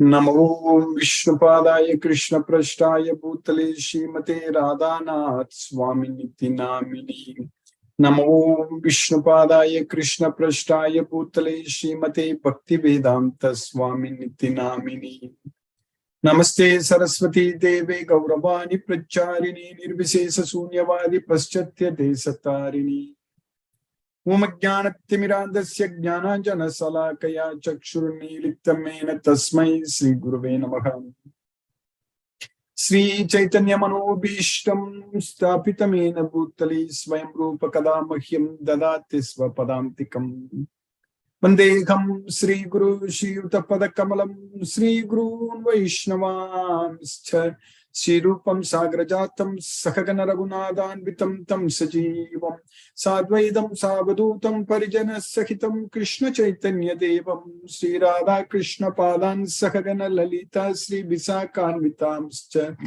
Namo Vishnupadaya Krishna Prashtaya Bhutale Srimate Radhanath Swami Niti Namini. Namo Vishnupadaya Krishna Prashtaya Bhutale Srimate Bhakti Vedanta Swami Niti Namini. Namaste Saraswati Deve Gauravani Pracharini Nirvisesa Sunyavadi Paschatya Desatarini. Umajnanatimirandasya Jnananjana Salakaya Chakshurunilitamena Tasmai Sri Guruve Namaha. Sri Chaitanya Manobhishtam Stapitamena Bhutali Swayam Rupa Kadamahyam Dadati Svapadamtikam. Vandeham Sri Guru Shri Utapada Kamalam Sri Guru Vaishnavamscha Sri Rupam Sagrajatam Sakagana Raghunadan Vitam Tam Sajivam Sadvaidam Savadutam Parijana Sahitam Krishna Chaitanya Devam Sri Radha Krishna Padan Sakagana Lalita Sri Visakan Vitamscha.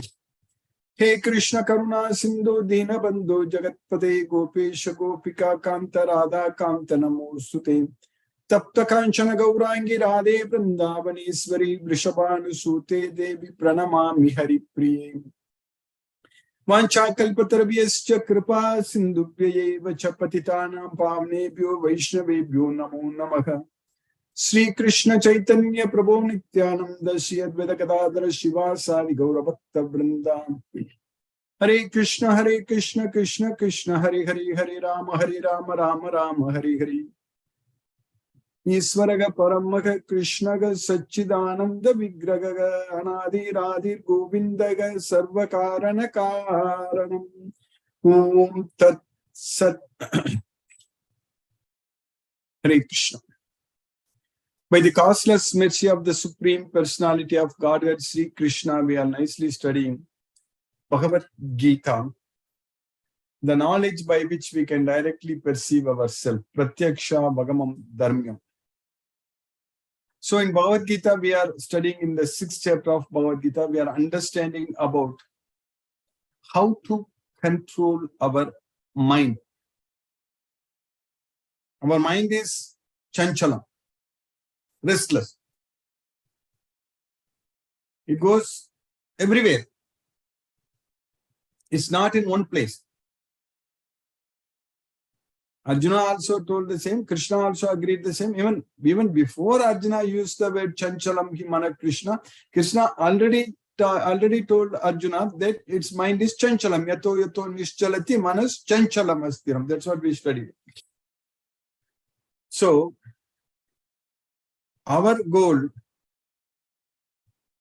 He Krishna Karuna Sindhu Dina Bandhu Jagatpate Gopesha Gopika Kanta Radha Kanta Namosute. Tapta Kanchana Gaurangi Radhe Vrindavaneshwari Vrishabhanusute Devi Pranamami Hari Priye. Vancha Kalpatarabhyascha Kripa Sindhubhyeva Chapatitanam Pavnebhyo Vaishnavebhyo Namo Namaha. Sri Krishna Chaitanya Prabhu Nityananda Shri Advaita Gadadhara Shiva Sadi Gaura Bhakta Vrinda. Hare Krishna Krishna Krishna Hare Hare Hare Rama Rama Rama Hare Hare. Iswaraga Paramaga Krishnaga Sachidananda Vigraga Anadi Radhir Govindaga Sarvakarana Karanam Om Tat Sat. Hare Krishna. By the causeless mercy of the Supreme Personality of Godhead Sri Krishna, we are nicely studying Bhagavad Gita, the knowledge by which we can directly perceive ourselves. Pratyaksha Bhagamam Dharmyam. So in Bhagavad Gita, we are studying in the 6th chapter of Bhagavad Gita, we are understanding about how to control our mind. Our mind is chanchala, restless. It goes everywhere. It's not in one place. Arjuna also told the same. Krishna also agreed the same. Even before Arjuna used the word chanchalam himana Krishna, Krishna already told Arjuna that its mind is chanchalam. Yato yato nischalati manas chanchalam astiram. That's what we studied. So, our goal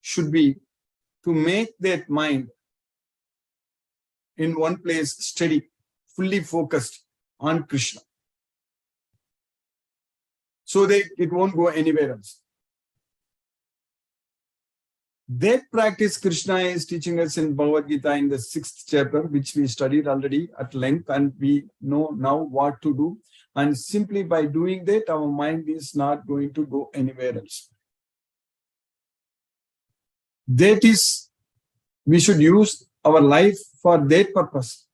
should be to make that mind in one place steady, fully focused on Krishna, so that it won't go anywhere else. That practice Krishna is teaching us in Bhagavad Gita in the 6th chapter, which we studied already at length, and we know now what to do. And simply by doing that, our mind is not going to go anywhere else. That is, we should use our life for that purpose.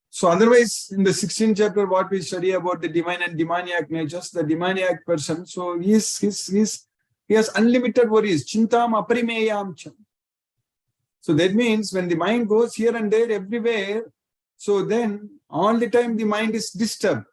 So otherwise, in the 16th chapter, what we study about the divine and demoniac natures, the demoniac person, so he has unlimited worries. Chintam aparimeyam cham. So that means when the mind goes here and there, everywhere, so then all the time the mind is disturbed.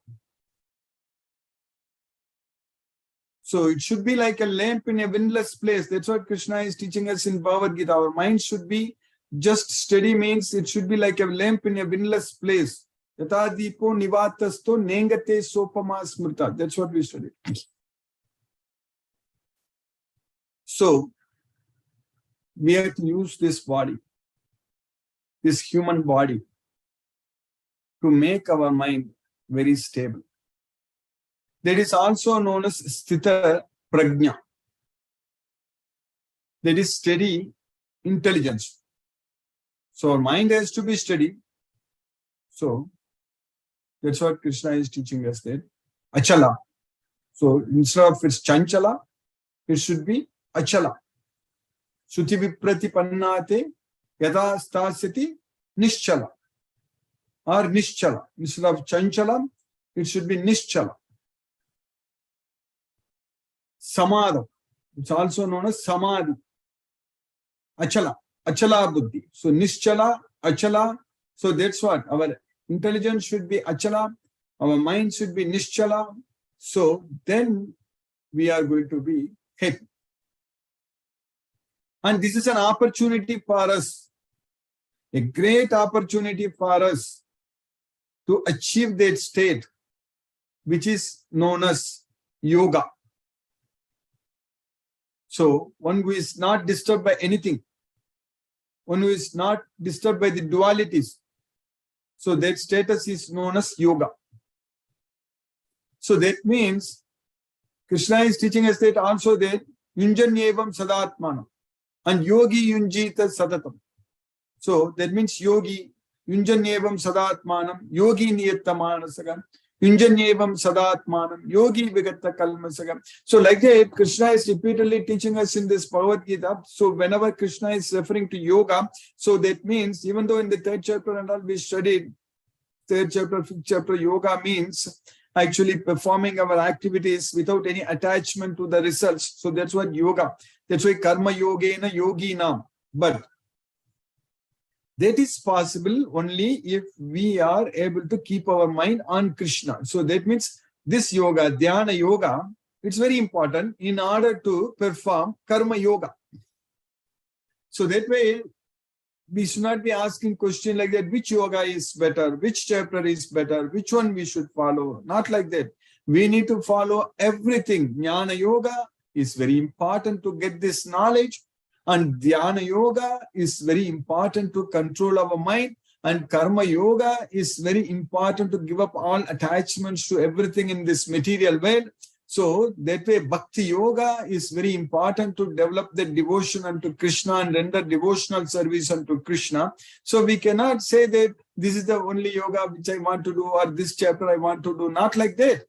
So it should be like a lamp in a windless place. That's what Krishna is teaching us in Bhagavad Gita. Our mind should be just steady, means it should be like a lamp in a windless place. Yata deepo nivatasto nengate sopama smrita. That's what we studied. So, we have to use this body, this human body, to make our mind very stable. That is also known as sthita prajna. That is steady intelligence. So our mind has to be steady. So that's what Krishna is teaching us there. Achala. So instead of it's chanchala, it should be achala. Suti viprati yada stasyati nischala. Or nischala. Instead of chanchala, it should be nischala. samadha. It's also known as samadhi. Achala buddhi. So nischala, achala. So that's what our intelligence should be achala, our mind should be nischala. So then we are going to be happy. And this is an opportunity for us, a great opportunity for us to achieve that state, which is known as yoga. So one who is not disturbed by anything, one who is not disturbed by the dualities. So that status is known as yoga. So that means Krishna is teaching us that also that yunjanyevam sadatmanam and yogi yunjita sadatam. So that means yogi yunjanyevam sadatmanam, yogi niyattamanasagam, yunjanyevam sadatmanam, yogi vigatta kalmasagam. So like that, Krishna is repeatedly teaching us in this Bhagavad Gita. So whenever Krishna is referring to yoga, so that means even though in the 3rd chapter and all we studied, 3rd chapter, 5th chapter, yoga means actually performing our activities without any attachment to the results. So that's what yoga. That's why karma yogena yoginam. But that is possible only if we are able to keep our mind on Krishna. So that means this yoga, dhyana yoga, it's very important in order to perform karma yoga. So that way, we should not be asking questions like that, which yoga is better, which chapter is better, which one we should follow. Not like that. We need to follow everything. Jnana yoga is very important to get this knowledge. And dhyana yoga is very important to control our mind. And karma yoga is very important to give up all attachments to everything in this material world. So that way bhakti yoga is very important to develop the devotion unto Krishna and render devotional service unto Krishna. So we cannot say that this is the only yoga which I want to do or this chapter I want to do. Not like that.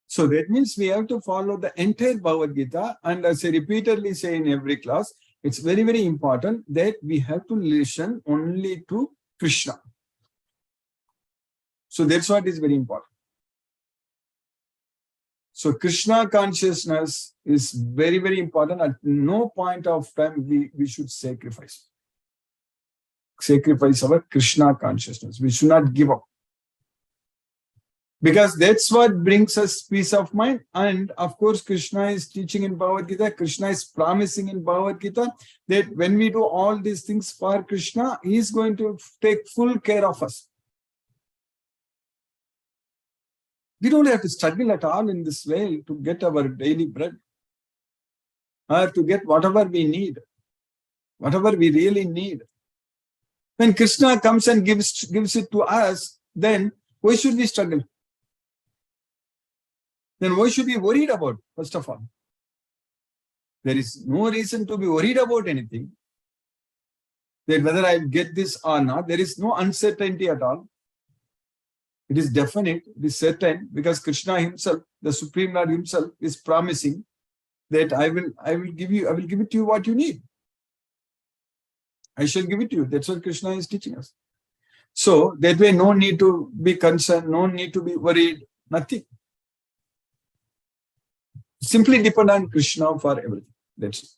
So that means we have to follow the entire Bhagavad Gita, and as I repeatedly say in every class, it's very, very important that we have to listen only to Krishna. So that's what is very important. So Krishna consciousness is very, very important. At no point of time we should sacrifice our Krishna consciousness. We should not give up. Because that's what brings us peace of mind. And of course, Krishna is teaching in Bhagavad Gita, Krishna is promising in Bhagavad Gita that when we do all these things for Krishna, he is going to take full care of us. We don't have to struggle at all in this way to get our daily bread or to get whatever we need, whatever we really need. When Krishna comes and gives it to us, then why should we struggle? Then why should we be worried about, first of all? There is no reason to be worried about anything. That whether I get this or not, there is no uncertainty at all. It is definite, it is certain, because Krishna himself, the Supreme Lord himself, is promising that I will give it to you what you need. I shall give it to you. That's what Krishna is teaching us. So that way, no need to be concerned, no need to be worried, nothing. Simply depend on Krishna for everything. That's it.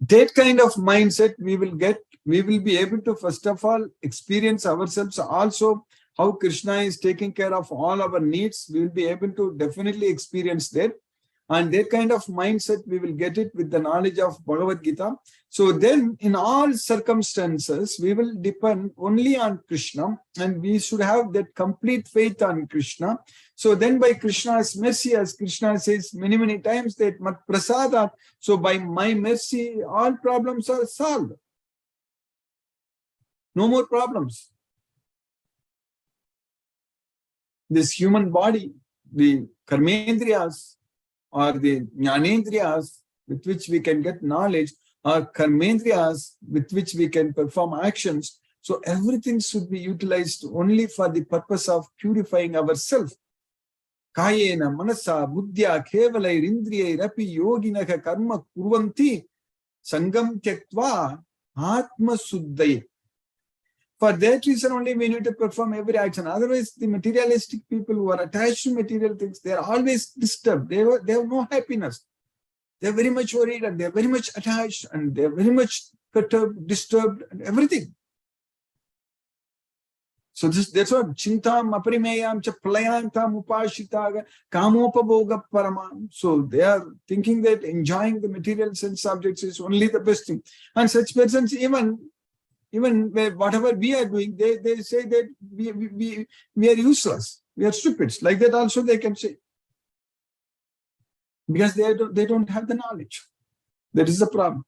That kind of mindset we will be able to, first of all, experience ourselves also how Krishna is taking care of all our needs. We will be able to definitely experience that. And that kind of mindset, we will get it with the knowledge of Bhagavad Gita. So then in all circumstances, we will depend only on Krishna, and we should have that complete faith on Krishna. So then by Krishna's mercy, as Krishna says many, many times, that mat prasada, so by my mercy, all problems are solved. No more problems. This human body, the karmendriyas, or the jnanendriyas with which we can get knowledge, or karmendriyas with which we can perform actions. So everything should be utilized only for the purpose of purifying ourselves. Kayena manasa buddhya kevalai indriyai rapi yoginaha karma kurvanti sangam tyaktva atma suddhaya. For that reason only we need to perform every action. Otherwise, the materialistic people who are attached to material things, they are always disturbed. They have no happiness. They're very much worried and they're very much attached and they're very much perturbed, disturbed, and everything. So that's what chintam aparimeyam cha playantam upashitaga kamopabhoga paramam. So they are thinking that enjoying the material sense objects is only the best thing. And such persons, even whatever we are doing, they say that we are useless, we are stupid. Like that also they can say. Because they don't have the knowledge. That is the problem.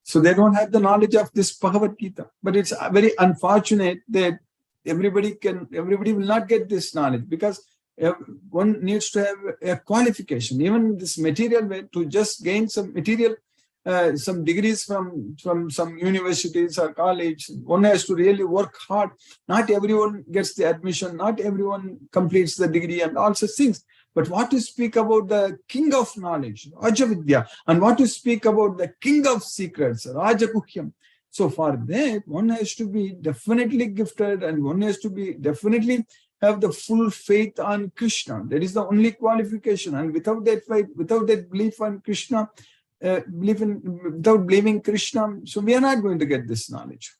So they don't have the knowledge of this Bhagavad Gita. But it's very unfortunate that everybody will not get this knowledge, because one needs to have a qualification, even this material way, to just gain some material, some degrees from some universities or college. One has to really work hard. Not everyone gets the admission. Not everyone completes the degree and all such things. But what to speak about the king of knowledge, Rajavidya, and what to speak about the king of secrets, Rajaguhyam. So for that, one has to be definitely gifted and one has to be definitely have the full faith on Krishna. That is the only qualification. And without that faith, without that belief on Krishna, without believing Krishna, so we are not going to get this knowledge.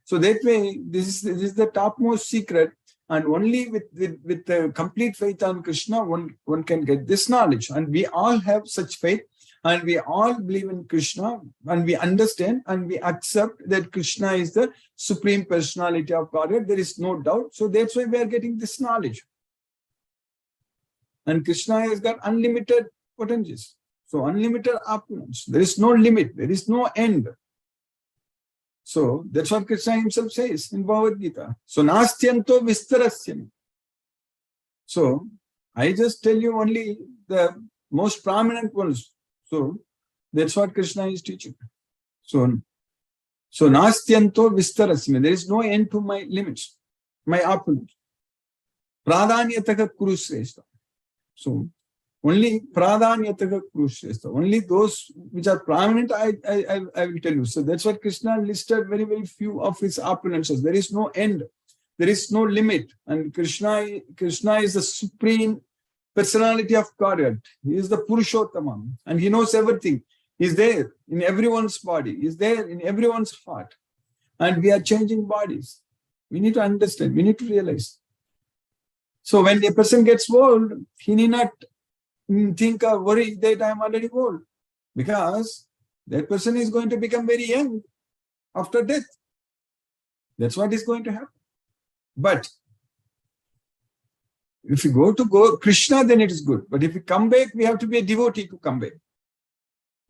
So that way, this is the topmost secret. And only with the complete faith on Krishna, one can get this knowledge. And we all have such faith, and we all believe in Krishna, and we understand and we accept that Krishna is the Supreme Personality of Godhead. There is no doubt. So that's why we are getting this knowledge. And Krishna has got unlimited potencies. So unlimited opulence. There is no limit. There is no end. So that's what Krishna himself says in Bhagavad Gita. So nastyanto vistarasyam. So I just tell you only the most prominent ones. So that's what Krishna is teaching. So nastyanto vistarasyam. There is no end to my limits, my opulence. Pradhanyataka kurusreshta. So only pradhanyataka kurusreshta. Only those which are prominent, I will tell you. So that's what Krishna listed very, very few of his opulences. There is no end. There is no limit. And Krishna is the Supreme Personality of Godhead. He is the Purushottamam. And he knows everything. He's there in everyone's body. He's there in everyone's heart. And we are changing bodies. We need to understand. We need to realize. So when a person gets old, he need not think or worry that I am already old, because that person is going to become very young after death. That's what is going to happen. But if you go to Krishna, then it is good. But if you come back, we have to be a devotee to come back.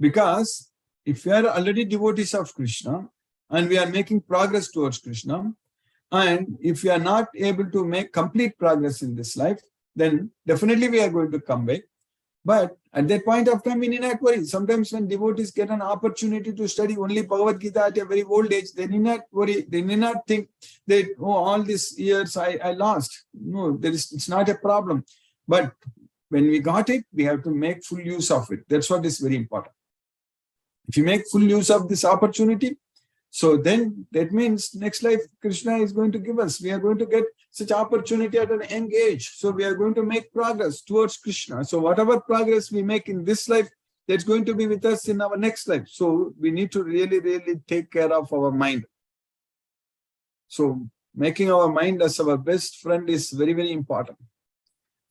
Because if we are already devotees of Krishna and we are making progress towards Krishna, and if we are not able to make complete progress in this life, then definitely we are going to come back. But at that point of time, we need not worry. Sometimes when devotees get an opportunity to study only Bhagavad Gita at a very old age, they need not worry. They need not think that, oh, all these years I lost. No, it's not a problem. But when we got it, we have to make full use of it. That's what is very important. If you make full use of this opportunity, so then that means next life Krishna is going to give us. We are going to get such opportunity at an young age. So we are going to make progress towards Krishna. So whatever progress we make in this life, that's going to be with us in our next life. So we need to really, really take care of our mind. So making our mind as our best friend is very, very important.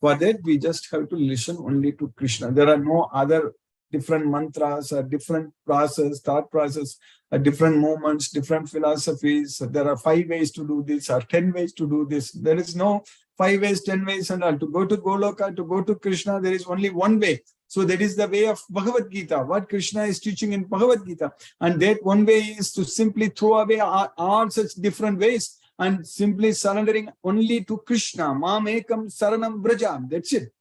For that, we just have to listen only to Krishna. There are no other different mantras or different process, thought process, different movements, different philosophies. There are 5 ways to do this or 10 ways to do this. There is no 5 ways, 10 ways and all. To go to Goloka, to go to Krishna, there is only one way. So that is the way of Bhagavad Gita, what Krishna is teaching in Bhagavad Gita. And that one way is to simply throw away all such different ways and simply surrendering only to Krishna. Mam ekam saranam brajam. That's it.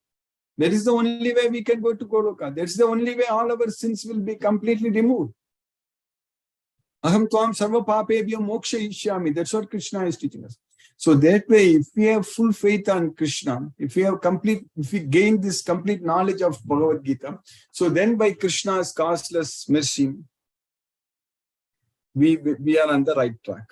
That is the only way we can go to Goloka. That's the only way all our sins will be completely removed. Aham tvam sarva papebhyo mokshayishyami. That's what Krishna is teaching us. So that way, if we have full faith on Krishna, if we gain this complete knowledge of Bhagavad Gita, so then by Krishna's causeless mercy, we are on the right track.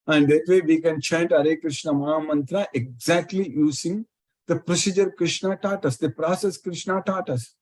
And that way we can chant Hare Krishna Maha Mantra exactly using the procedure Krishna taught us, the process Krishna taught us.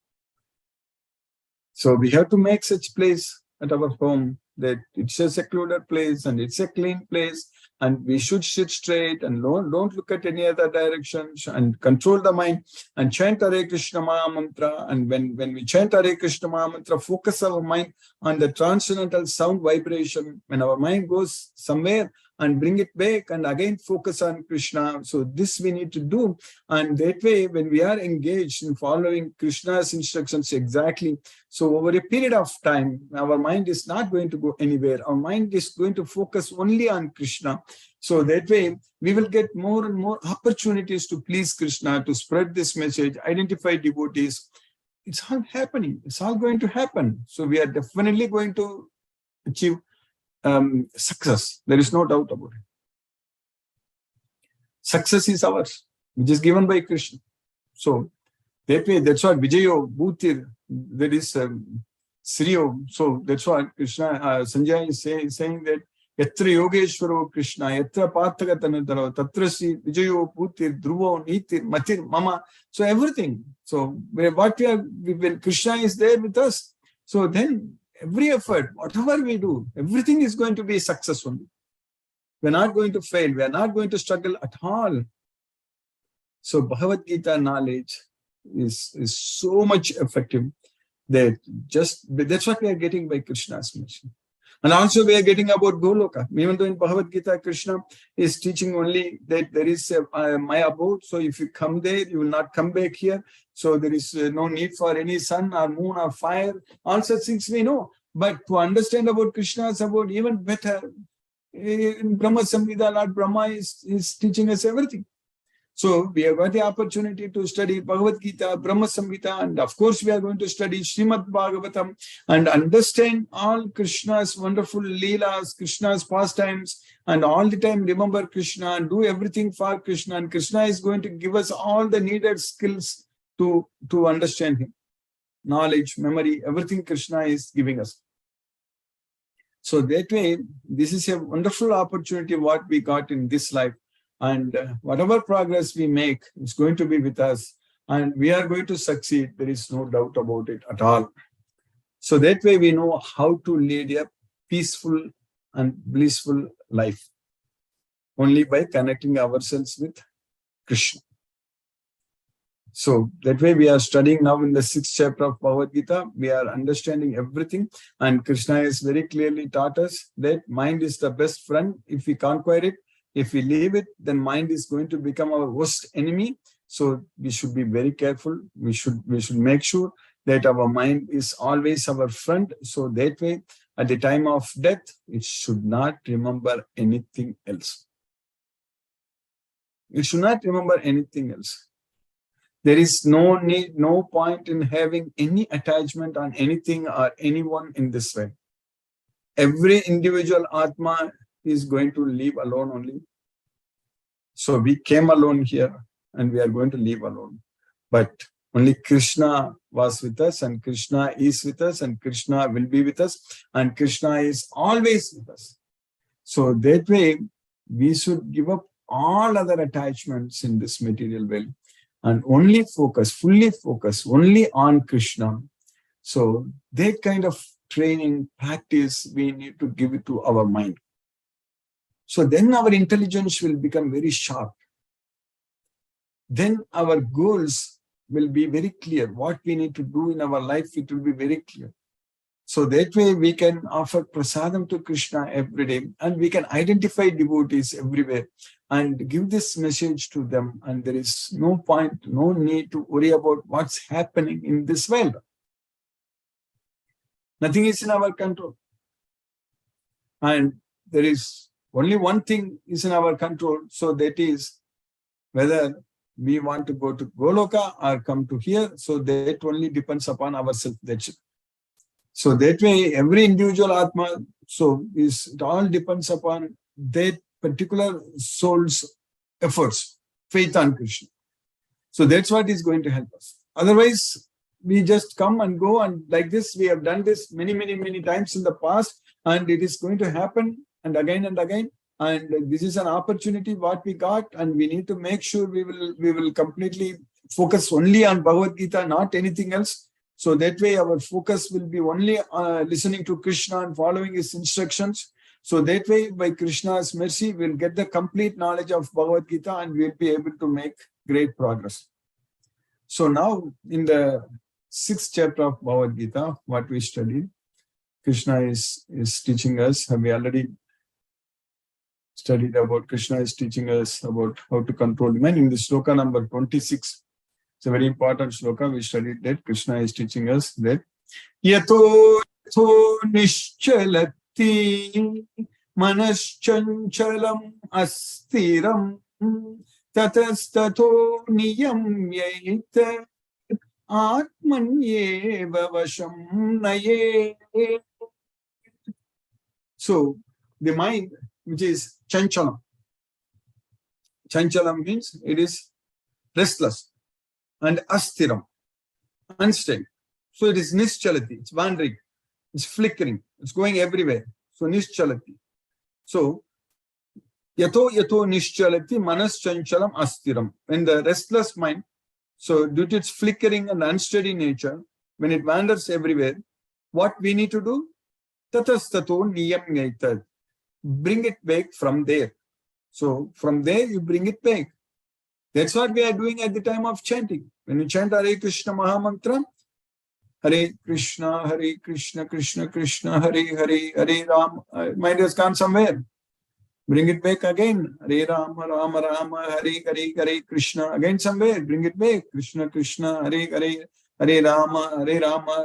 So we have to make such place at our home that it's a secluded place and it's a clean place, and we should sit straight and don't look at any other directions and control the mind and chant Hare Krishna Maha Mantra. And when we chant Hare Krishna Maha Mantra, focus our mind on the transcendental sound vibration. When our mind goes somewhere, and bring it back and again focus on Krishna. So this we need to do. And that way, when we are engaged in following Krishna's instructions exactly, so over a period of time, our mind is not going to go anywhere. Our mind is going to focus only on Krishna. So that way, we will get more and more opportunities to please Krishna, to spread this message, identify devotees. It's all happening. It's all going to happen. So we are definitely going to achieve success. There is no doubt about it. Success is ours, which is given by Krishna. So that way, that's what Vijayo, Bhutir, that is Sriyo. So that's what Krishna, Sanjay is saying that Yatra Yogeshwaro Krishna, Yatra Pathagatanadaro, Tatrasi, Vijayo, Bhutir, Dhruvo, Nitir, Matir, Mama. So everything. So when Krishna is there with us, so then every effort, whatever we do, everything is going to be successful. We're not going to fail. We're not going to struggle at all. So Bhagavad Gita knowledge is so much effective that that's what we are getting by Krishna's mission. And also we are getting about Goloka. Even though in Bhagavad Gita, Krishna is teaching only that there is my abode. So if you come there, you will not come back here. So there is no need for any sun or moon or fire. All such things we know. But to understand about Krishna's abode even better, in Brahma Samhita, Lord Brahma is teaching us everything. So we have got the opportunity to study Bhagavad Gita, Brahma Samhita, and of course we are going to study Srimad Bhagavatam and understand all Krishna's wonderful leelas, Krishna's pastimes, and all the time remember Krishna and do everything for Krishna. And Krishna is going to give us all the needed skills to understand him. Knowledge, memory, everything Krishna is giving us. So that way, this is a wonderful opportunity what we got in this life. And whatever progress we make is going to be with us, and we are going to succeed. There is no doubt about it at all. So that way we know how to lead a peaceful and blissful life, only by connecting ourselves with Krishna. So that way we are studying now in the 6th chapter of Bhagavad Gita. We are understanding everything, and Krishna has very clearly taught us that mind is the best friend if we conquer it. If we leave it, then mind is going to become our worst enemy. So we should be very careful. We should make sure that our mind is always our friend. So that way, at the time of death, it should not remember anything else. It should not remember anything else. There is no need, no point in having any attachment on anything or anyone in this way. Every individual Atma is going to live alone only. So we came alone here and we are going to live alone. But only Krishna was with us, and Krishna is with us, and Krishna will be with us, and Krishna is always with us. So that way, we should give up all other attachments in this material world and only focus, fully focus only on Krishna. So that kind of training, practice, we need to give it to our mind. So then our intelligence will become very sharp. Then our goals will be very clear. What we need to do in our life, it will be very clear. So that way we can offer prasadam to Krishna every day, and we can identify devotees everywhere and give this message to them. And there is no point, no need to worry about what's happening in this world. Nothing is in our control. And there is only one thing is in our control. So that is whether we want to go to Goloka or come to here. So that only depends upon ourselves. That's it. So that way, every individual Atma, so it all depends upon that particular soul's efforts, faith on Krishna. So that's what is going to help us. Otherwise, we just come and go, and like this, we have done this many, many, many times in the past, and it is going to happen and again and again. And this is an opportunity what we got, and we need to make sure we will completely focus only on Bhagavad Gita, not anything else. So that way our focus will be only listening to Krishna and following his instructions. So that way, by Krishna's mercy, we'll get the complete knowledge of Bhagavad Gita and we'll be able to make great progress. So now in the 6th chapter of Bhagavad Gita, what we studied, Krishna is teaching us, have we already studied about Krishna is teaching us about how to control the mind in the sloka number 26. It's a very important sloka. We studied that. Krishna is teaching us that Yato nischalati manaschanchalam astiram tatastato niyamyayita atmanyeva vasham naye. So the mind, which is chanchalam. Chanchalam means it is restless, and astiram, unsteady. So it is nischalati, it's wandering, it's flickering, it's going everywhere. So nischalati. So yato nischalati manas chanchalam astiram. When the restless mind, so due to its flickering and unsteady nature, when it wanders everywhere, what we need to do? Tatastato niyam yaitad. Bring it back from there. So from there you bring it back. That's what we are doing at the time of chanting. When you chant Hare Krishna Mahamantra, Hare Krishna, Krishna Krishna, Hare Hare Ram, mind has gone somewhere. Bring it back again. Hare Rama, Rama Rama, Hare Krishna. Again somewhere. Bring it back. Krishna Krishna, Hare Rama,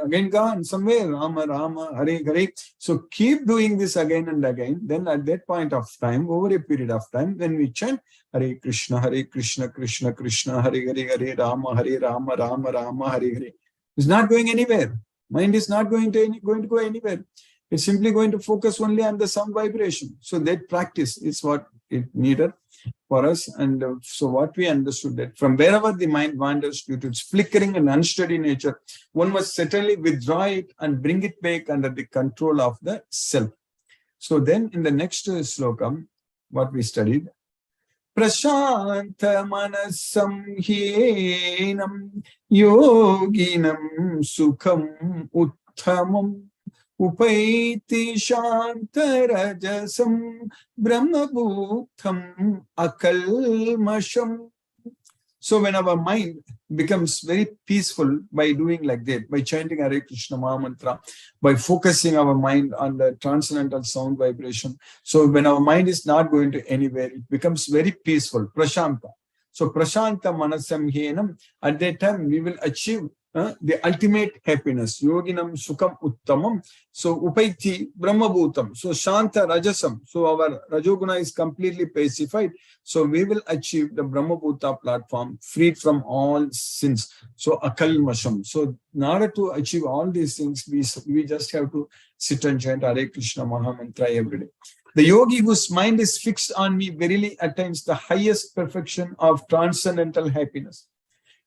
again gone somewhere. Rama, Hare Hare. So keep doing this again and again. Then at that point of time, over a period of time, when we chant Hare Krishna, Krishna Krishna, Hare Rama, Rama, Hare Hare. It's not going anywhere. Mind is not going to go anywhere. It's simply going to focus only on the sound vibration. So that practice is what it needed for us. And so what we understood that from wherever the mind wanders due to its flickering and unsteady nature, one must certainly withdraw it and bring it back under the control of the self. So then in the next slokam, what we studied, Prashanta manasam hyenam yoginam sukham uttamam upaiti shantarajasam brahmabhutam akalmasham. So when our mind becomes very peaceful by doing like that, by chanting Hare Krishna Mahamantra, by focusing our mind on the transcendental sound vibration. So when our mind is not going to anywhere, it becomes very peaceful, prashanta. So prashanta manasam hyenam, at that time we will achieve the ultimate happiness. Yoginam sukham uttamam. So upaiti brahmabhutam. So shanta rajasam. So our rajoguna is completely pacified. So we will achieve the brahmabhuta platform, freed from all sins. So akalmasham. So in order to achieve all these things, we just have to sit and chant Hare Krishna Mahamantra every day. The yogi whose mind is fixed on me verily attains the highest perfection of transcendental happiness.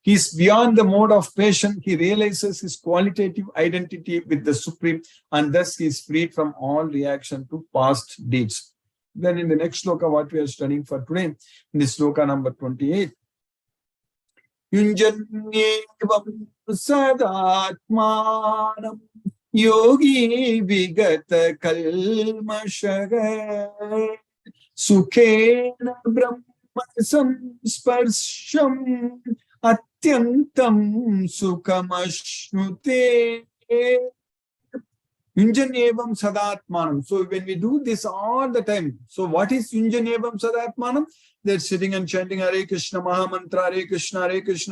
He is beyond the mode of passion. He realizes his qualitative identity with the Supreme, and thus he is freed from all reaction to past deeds. Then in the next sloka, what we are studying for today, in this sloka number 28, Yunjanyevam sadatmanam yogi vigata kalmashaga sukhena brahma samsparsham Atyantam sukhamashnute Yunjanyevam sadatmanam. So when we do this all the time, so what is Yunjanyevam sadatmanam? They're sitting and chanting Hare Krishna Mahamantra, Hare Krishna,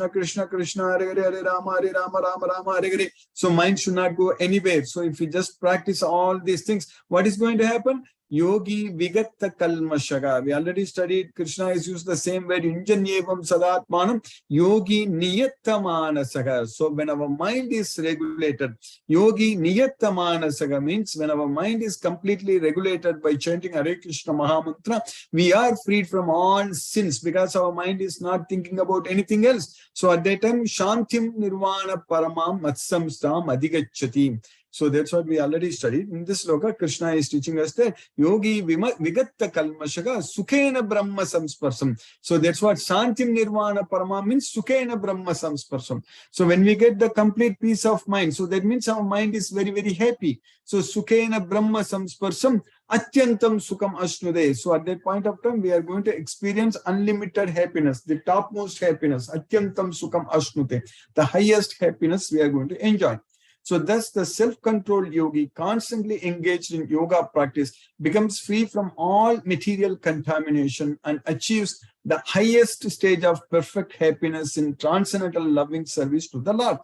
Krishna Krishna, Hare Hare, Hare Rama, Rama, Hare Hare. So mind should not go anywhere. So if we just practice all these things, what is going to happen? Yogi Vigatta Kalmashaga. We already studied, Krishna has used the same word, Yunjanyevam Sadatmanam, Yogi Niyatamanasaga. So when our mind is regulated, Yogi Niyatamanasaga means when our mind is completely regulated by chanting Hare Krishna Mahamantra, we are freed from all sins because our mind is not thinking about anything else. So at that time, Shantim Nirvana Paramam Matsamstam Adigachati. So that's what we already studied. In this sloka, Krishna is teaching us that yogi vigatta kalmashaga sukhena brahma samsparsam. So that's what Shantim Nirvana Parama means, sukhena brahma samsparsam. So when we get the complete peace of mind, so that means our mind is very, very happy. So sukhena brahma samsparsam atyantam sukham ashnude. So at that point of time, we are going to experience unlimited happiness, the topmost happiness, atyantam sukham ashnude, the highest happiness we are going to enjoy. So thus the self-controlled yogi, constantly engaged in yoga practice, becomes free from all material contamination and achieves the highest stage of perfect happiness in transcendental loving service to the Lord.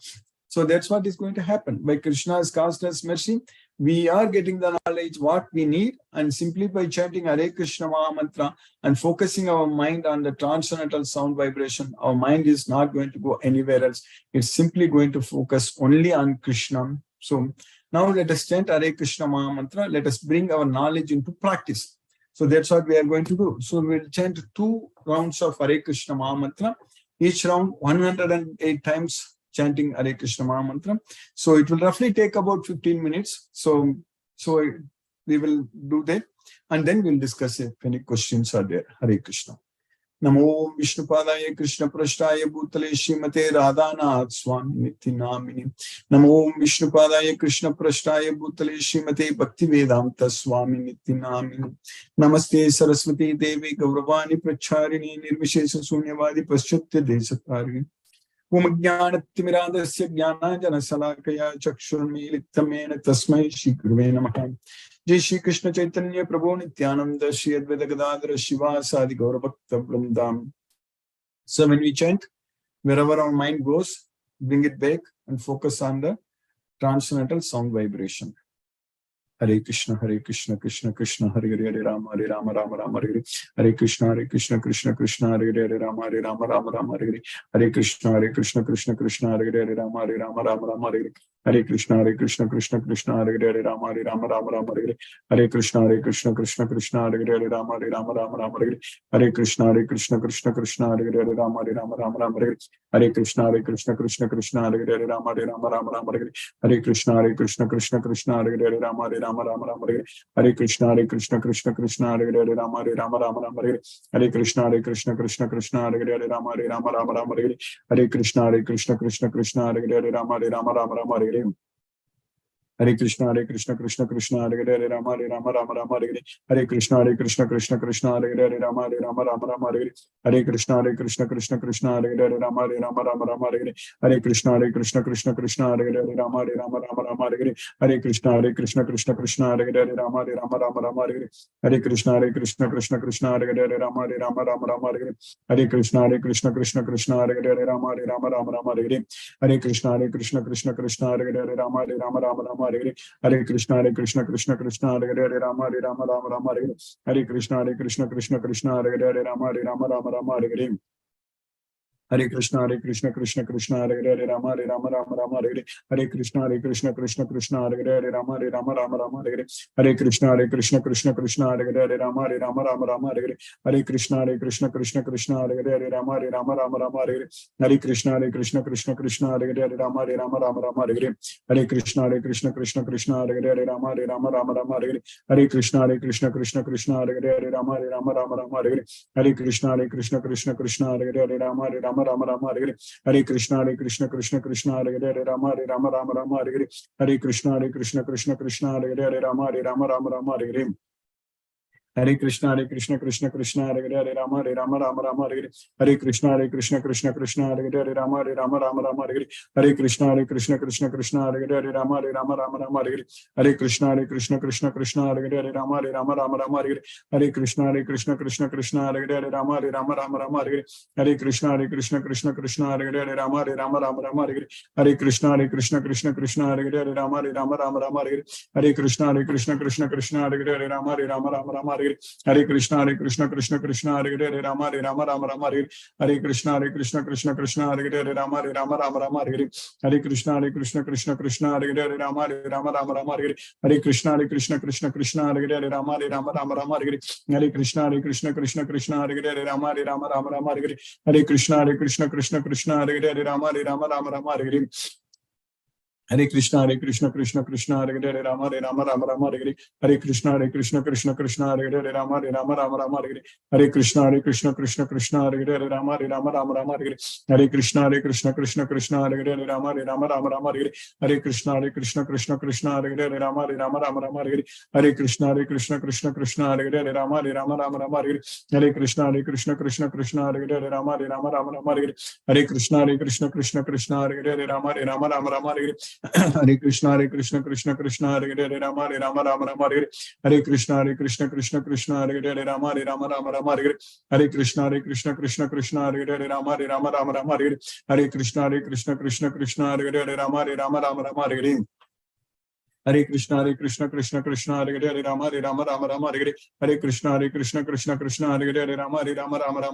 So that's what is going to happen. By Krishna's causeless mercy, we are getting the knowledge what we need, and simply by chanting Hare Krishna Maha Mantra and focusing our mind on the transcendental sound vibration, our mind is not going to go anywhere else. It's simply going to focus only on Krishna. So now let us chant Hare Krishna Maha Mantra. Let us bring our knowledge into practice. So that's what we are going to do. So we'll chant 2 rounds of Hare Krishna Maha Mantra. Each round 108 times chanting Hare Krishna Maha Mantra. So it will roughly take about 15 minutes. So we will do that, and then we'll discuss if any questions are there. Hare Krishna. Namo Vishnupadaya Krishna Prashtaya Bhutale Srimate Radhanath Swami Niti Namini. Namo Vishnupadaya Krishna Prashtaya Bhutale Srimate Bhaktivedanta Swami Niti Namini. Namaste Saraswati Devi Gauravani Pracharini Nirvishesha Sunyavadi Paschatya Desatarini. Umajnanatimirandasya Jnanajana Salakaya Chakshurmilitamena Tasmai Shri Guruve Namaha. Jai Shri Krishna Chaitanya Prabhu Nityananda Shri Advaita Gadadhara Shiva Sadi Gaura Bhakta Vrindam. So when we chant, wherever our mind goes, bring it back and focus on the transcendental sound vibration. Hare Krishna, Krishna Krishna, Hare Hare, Hare Rama, Rama Rama, Hare Hare Krishna, Krishna Krishna, Hare Hare, Rama, Rama, Hare Hare Krishna, Krishna Krishna, Hare Hare, Rama, Rama, Hare Hare Krishna, Krishna Krishna, Hare Hare, Rama, Rama, Hare Krishna, Krishna Krishna, Hare Hare, Rama, Rama, Hare Krishna, Krishna Krishna, Hare Hare, Rama, Rama, Hare Krishna, Krishna Krishna, Hare Hare, Rama, Rama, Hare Krishna, Krishna Krishna, Hare Hare, Rama, Rama, Hare Krishna, Krishna Krishna, Hare Hare, Rama, Rama, Hare Krishna, Krishna Krishna, Hare Hare, Rama, Rama, Hare Krishna, Krishna Krishna, Hare Hare, Rama, Rama, Hare Krishna, Krishna, Hare Hare, Rama, Rama, Hare Krishna, Krishna Krishna, Hare Hare, Rama, Rama, Hare Krishna, Krishna Krishna, Hare Hare, Rama, Rama, Hare Krishna, Krishna Krishna, Hare Hare, Rama, Rama, Hare Krishna, Krishna Krishna, Hare Hare, Rama, Rama, Hare Krishna, Krishna Krishna, Hare Hare, Rama, Rama, Hare Krishna, Krishna Krishna, Hare Hare, Rama, Rama, Hare Krishna, Krishna Krishna, Hare Hare, Rama, Rama, Hare Krishna, Krishna Krishna, Hare Hare, Rama, Rama, Hare Krishna, Krishna Krishna, Hare Hare, Rama, Rama, Hare Krishna, Krishna, Hare Hare, Rama, Rama, Hare Krishna, Krishna Krishna, Hare Hare, Rama, Rama, Hare Krishna, Krishna, Hare Hare, Rama, Rama, Hare Krishna, Krishna, Hare Hare, Rama, Rama, Hare Krishna, Krishna, Hare Hare, Rama, Rama, Hare Krishna, Krishna, Hare Hare, Rama, Rama, Hare Krishna, Krishna, Hare Hare, Rama, Rama, Hare Krishna, Krishna, Hare Hare, Rama, Rama, Hare Krishna, Krishna, Hare Hare, Rama, Rama, Hare Krishna, Krishna, Hare Hare, Rama, Rama, Hare Krishna, Krishna, Hare Hare, Rama, Rama, Hare Krishna, Krishna, Hare Hare, Rama, Rama, Hare Krishna, Krishna, Hare Hare, Rama, Rama, Hare Krishna, Krishna, Hare Hare, Rama, Rama, Hare Krishna, Krishna, Hare Hare, Rama, Rama, Hare Krishna, Krishna, Hare Hare, Rama, Rama, Hare Krishna, Krishna, Hare Hare, Rama, Rama, Hare Krishna, Krishna, Hare Hare, Rama, Rama, Hare Krishna, Krishna, Hare Hare, Rama, Rama, Hare Krishna, Krishna, Hare Hare, Rama, Rama, Hare Krishna, Krishna, Hare Hare, Rama, Rama, Hare Krishna, Krishna, Hare Hare, Rama, Rama, Hare Krishna, Krishna, Hare Hare, Rama, Rama, Hare Krishna, Krishna, Hare Hare, Rama, Rama, Hare Krishna Krishna Krishna Hare Hare Rama Rama Rama Hare Hare Krishna Krishna Krishna Hare Hare Rama Rama Hare Krishna Krishna Krishna Hare Hare Rama Rama Hare Krishna Krishna Krishna Hare Hare Rama Rama Hare Krishna Krishna Krishna Hare Hare Rama Rama Hare Krishna Krishna Krishna Hare Hare Rama Rama Hare Krishna Krishna Krishna Hare Hare Rama Rama Hare Krishna Krishna Krishna Hare Hare Rama Rama Hare Krishna Krishna Krishna Hare Hare Rama Rama Hare Krishna Krishna Krishna Hare Hare Rama Rama Hare Krishna Krishna Krishna Hare Hare Rama Rama Hare Krishna Krishna Krishna Hare Hare Rama Rama Hare Krishna Krishna Krishna Hare Hare Rama Rama Hare Krishna Krishna Krishna Hare Hare Rama Rama Hare Krishna Krishna Krishna Hare Hare Rama Rama Hare Krishna Krishna Krishna Hare Hare Rama Rama Hare Krishna Krishna Krishna Hare Hare Rama Rama Hare Krishna Krishna Krishna Hare Hare Rama Rama Hare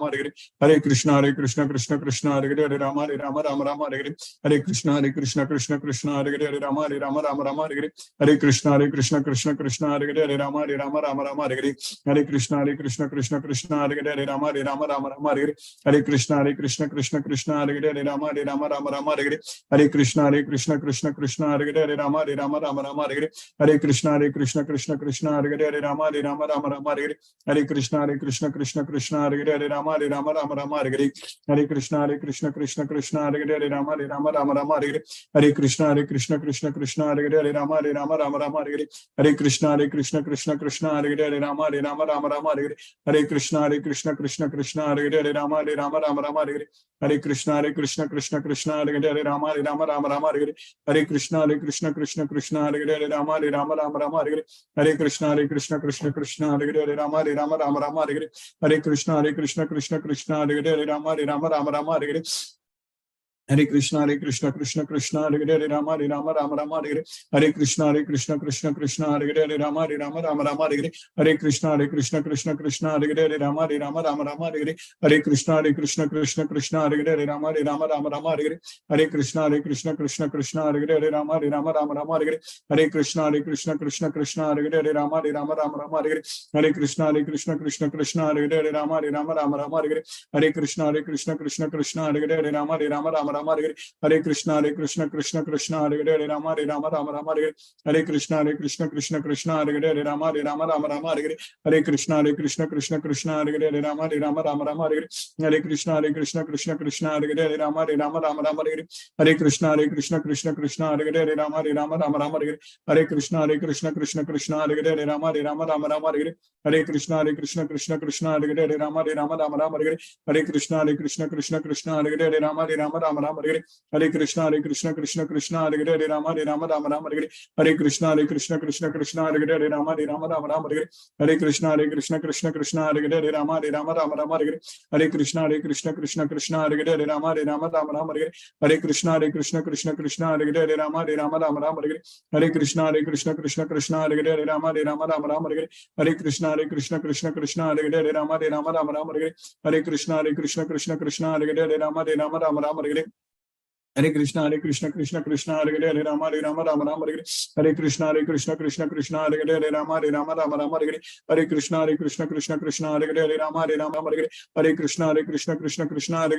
Krishna Krishna Krishna Hare Hare Rama Rama Hare Krishna Krishna Krishna Hare Hare Rama Rama Hare Krishna Krishna Krishna Hare Hare Rama Rama Hare Krishna Krishna Krishna Hare Hare Rama Rama Hare Krishna Krishna Krishna Hare Hare Rama Rama Hare Krishna Krishna Krishna Hare Hare Rama Rama Hare Krishna Krishna Krishna Hare Hare Rama Rama Hare Krishna Krishna Krishna Hare Hare Rama Rama Hare Krishna Krishna Krishna Hare Hare Rama Rama Hare Krishna Krishna Krishna Hare Hare Rama Rama Hare Krishna Krishna Krishna Hare Hare Rama Rama Hare Krishna Krishna Krishna Hare Hare Rama Rama Hare Krishna Krishna Krishna Hare Hare Rama Rama Hare Krishna Krishna Krishna Hare Hare Rama Rama Hare Krishna Krishna Krishna Hare Hare Rama Rama Hare Krishna Krishna Krishna Hare Hare Rama Rama Hare Krishna Krishna Krishna Hare Hare Rama Rama Hare Krishna Krishna Krishna Hare Hare Rama Rama Hare Krishna Krishna Krishna Hare Hare Rama Rama Hare Krishna Krishna Krishna Hare Hare Rama Hare Krishna Krishna Krishna Hare Hare Rama Rama Hare Krishna Krishna Krishna Hare Hare Rama Rama Hare Krishna Krishna Krishna Hare Hare Rama Rama Hare Krishna Krishna Krishna Hare Hare Rama Rama Hare Krishna Krishna Krishna Hare Hare Rama Rama Hare Krishna Krishna Krishna Hare Hare Rama Rama Hare Krishna Krishna Krishna Hare Hare Rama Rama Hare Krishna Krishna Krishna Hare Hare Rama Rama Hare Krishna Krishna Krishna Hare Hare Rama Rama Hare Krishna Krishna Krishna Hare Hare Rama Rama Hare Krishna Krishna Krishna Hare Hare Rama Rama Hare Krishna Krishna Krishna Hare Hare Rama Rama Hare Krishna Krishna Krishna Hare Hare Rama Rama Hare Krishna Krishna Krishna Hare Hare Rama Rama Hare Krishna Krishna Krishna Hare Hare Rama Rama Hare Krishna Krishna Krishna Hare Hare Rama Rama Hare Krishna Krishna Krishna Hare Hare Rama Rama Hare Krishna Krishna Krishna Hare Hare Rama Rama Hare Krishna Krishna Krishna Hare Hare Rama Rama Hare Krishna Krishna Krishna Hare Hare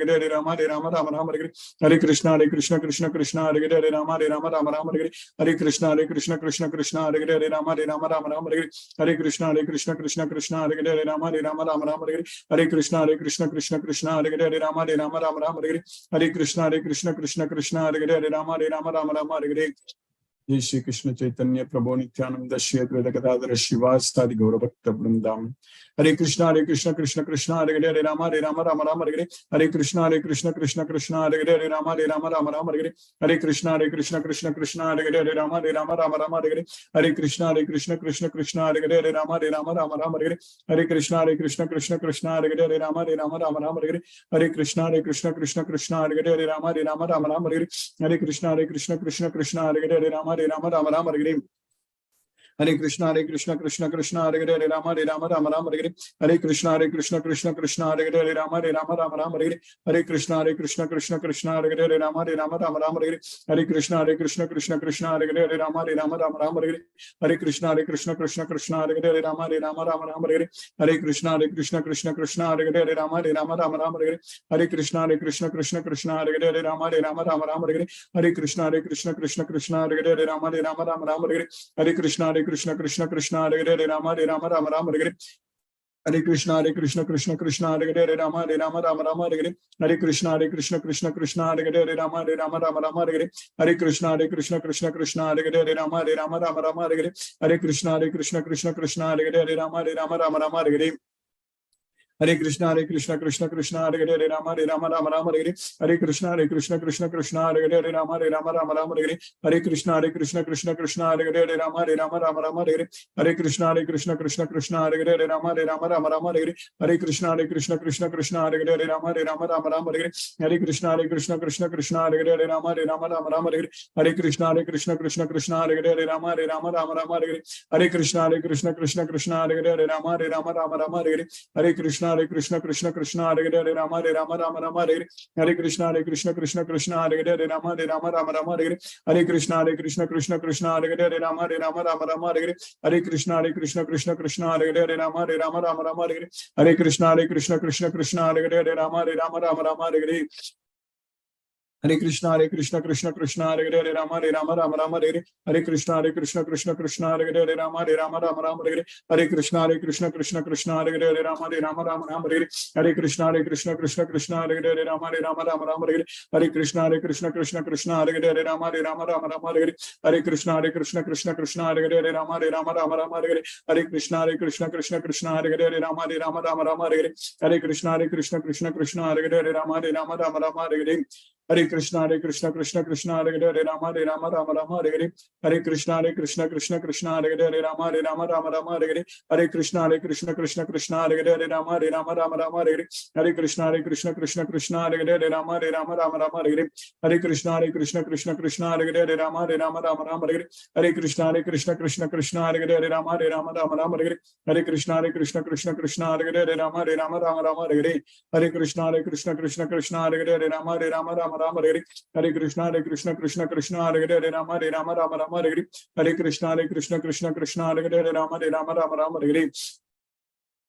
Rama Rama Hare Krishna Krishna Krishna Hare Hare Rama Rama Hare Krishna Krishna Krishna Hare Hare Rama Rama Hare Krishna Krishna Krishna Hare Hare Rama Rama Hare Krishna Krishna Krishna Hare Hare Rama Rama Hare Krishna Krishna Hare Hare Rama Rama Hare Jai Shri Krishna Chaitanya Prabhu Nityananda Shri Advaita Gadadhara Shivastadi Gaura Bhakta Vrindam Hare Krishna Krishna Krishna Hare Hare Rama Rama Hare Krishna Krishna Krishna Hare Hare Rama Rama Hare Krishna Krishna Hare Hare Rama Rama Hare Krishna Krishna Hare Hare Rama Rama Hare Krishna Krishna Hare Hare Rama Rama Hare Krishna Krishna Hare Hare Rama Rama Hare Krishna Krishna Krishna Hare Hare Rama Rama Hare Hare Krishna Krishna Krishna Hare Hare Hare Rama Rama Rama Hare Hare Krishna Krishna Krishna Hare Hare Hare Rama Rama Rama Hare Hare Krishna Krishna Krishna Hare Hare Hare Rama Rama Rama Hare Hare Krishna Krishna Krishna Hare Hare Rama Rama Rama Hare Hare Krishna Krishna Krishna Hare Hare Rama Rama Rama Hare Hare Krishna Krishna Krishna Hare Hare Rama Rama Rama Hare Hare Krishna Krishna Krishna Hare Hare Rama Rama Rama Hare Hare Krishna Krishna Krishna Hare Hare Rama Rama Rama Hare Hare Krishna Krishna Krishna Hare Hare Rama Rama Rama Hare Hare Krishna Krishna Hare Hare Rama Rama Rama Hare Hare Krishna Krishna Krishna Hare Hare Rama Rama Rama Hare Hare Krishna Krishna Krishna Hare Hare Rama Rama Rama Hare Hare Krishna Krishna Krishna Hare Hare Rama Rama Rama Hare Hare Krishna Krishna Hare Hare Rama Rama Rama Hare Hare Krishna Krishna Hare Hare Rama Rama Rama Hare Hare Krishna Krishna Hare Hare Rama Rama Rama Hare Hare Krishna Krishna Hare Hare Rama Rama Rama Hare Hare Krishna Krishna Hare Hare Rama Rama Rama Hare Hare Krishna Krishna Hare Hare Rama Rama Rama Hare Hare Krishna Krishna Hare Hare Rama Rama Rama Hare Hare Krishna Krishna Hare Hare Rama Rama Rama Hare Hare Krishna Krishna Hare Hare Rama Rama Rama Hare Hare Krishna Krishna Hare Hare Rama Rama Rama Hare Hare Krishna Krishna Hare Hare Rama Rama Rama Hare Hare Krishna Krishna Hare Hare Rama Rama Rama Hare Hare Krishna Krishna Hare Hare Rama Rama Rama Hare Hare Krishna Krishna Hare Hare Rama Rama Rama Hare Hare Krishna Krishna Hare Hare Rama Rama Rama Hare Hare Krishna Krishna Hare Hare Rama Rama Rama Hare Hare Krishna Krishna Hare Hare Rama Rama Hare Hare Krishna Krishna Hare Hare Rama Rama Hare Hare Krishna Krishna Hare Hare Rama Rama Hare Hare Krishna Krishna Hare Hare Rama Rama Hare Hare Krishna Krishna Hare Hare Rama Rama Hare Hare Krishna Krishna Hare Hare Rama Rama Hare Hare Krishna Krishna Hare Hare Rama Rama Hare Hare Krishna Krishna Hare Hare Rama Rama Hare Hare Krishna Krishna Hare Hare Rama Rama Hare Hare Krishna Krishna Hare Hare Rama Rama Hare Hare Krishna Krishna Hare Hare Rama Rama Hare Hare Krishna Krishna Hare Hare Rama Rama Hare Hare Krishna Krishna Hare Hare Rama Rama Rama Hare Hare Krishna Krishna Hare Hare Rama Rama Hare Hare Krishna Krishna Hare Hare Rama Rama Hare Hare Krishna Krishna Hare Hare Rama Rama Hare Hare Krishna Krishna Hare Hare Rama Rama Hare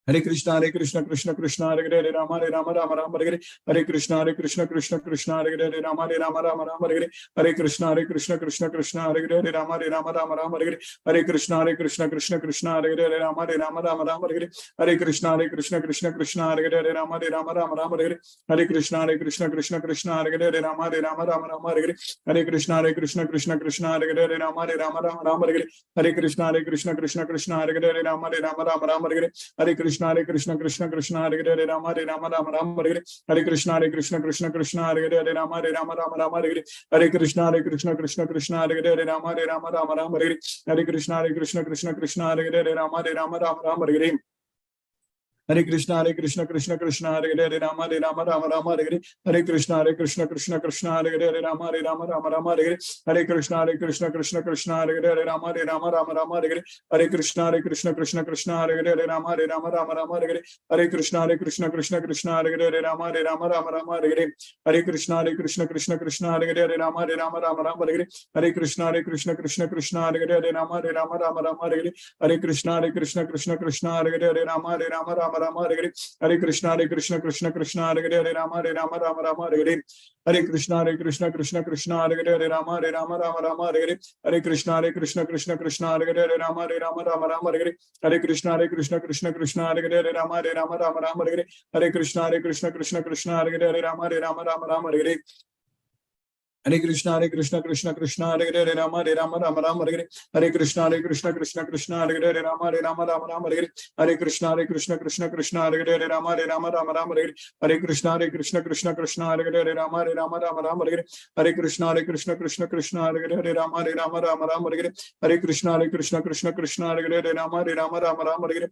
Hare Krishna Krishna Hare Hare Rama Rama Hare Hare Krishna Krishna Hare Hare Rama Rama Hare Hare Krishna Krishna Hare Hare Rama Rama Hare Hare Krishna Krishna Hare Hare Rama Rama Hare Hare Krishna Krishna Hare Hare Rama Rama Hare Hare Krishna Krishna Hare Hare Rama Rama Hare Hare Krishna Krishna Hare Hare Rama Rama Hare Hare Krishna Krishna Hare Hare Rama Rama Hare Hare Krishna Krishna Hare Hare Rama Rama Hare Hare Krishna Krishna Hare Hare Rama Rama Hare Hare Krishna Krishna Hare Hare Rama Rama Hare Hare Krishna Krishna Hare Hare Rama Rama Hare Hare Krishna Krishna Hare Hare Rama Rama Hare Hare Krishna Krishna Hare Hare Rama Rama Hare Hare Krishna Krishna Hare Hare Rama Rama Hare Hare Krishna Krishna Hare Hare Rama Rama Hare Hare Krishna Krishna Hare Hare Rama Rama Hare Hare Krishna Krishna Hare Hare Rama Rama Hare Hare Krishna Krishna Hare Hare Rama Rama Hare Hare Krishna Krishna Hare Hare Rama Rama Hare Hare Krishna Krishna Hare Hare Rama Rama Hare Hare Krishna Krishna Hare Hare Rama Rama Hare Hare Krishna Krishna Hare Hare Rama Rama Hare Hare Krishna Krishna Hare Hare Rama Rama Hare Hare Krishna Krishna Hare Hare Rama Rama Hare Hare Krishna Krishna Hare Hare Rama Rama Hare Hare Krishna Krishna Hare Hare Rama Rama Hare Hare Krishna Krishna Hare Hare Rama Rama Hare Hare Krishna Krishna Hare Hare Rama Rama Hare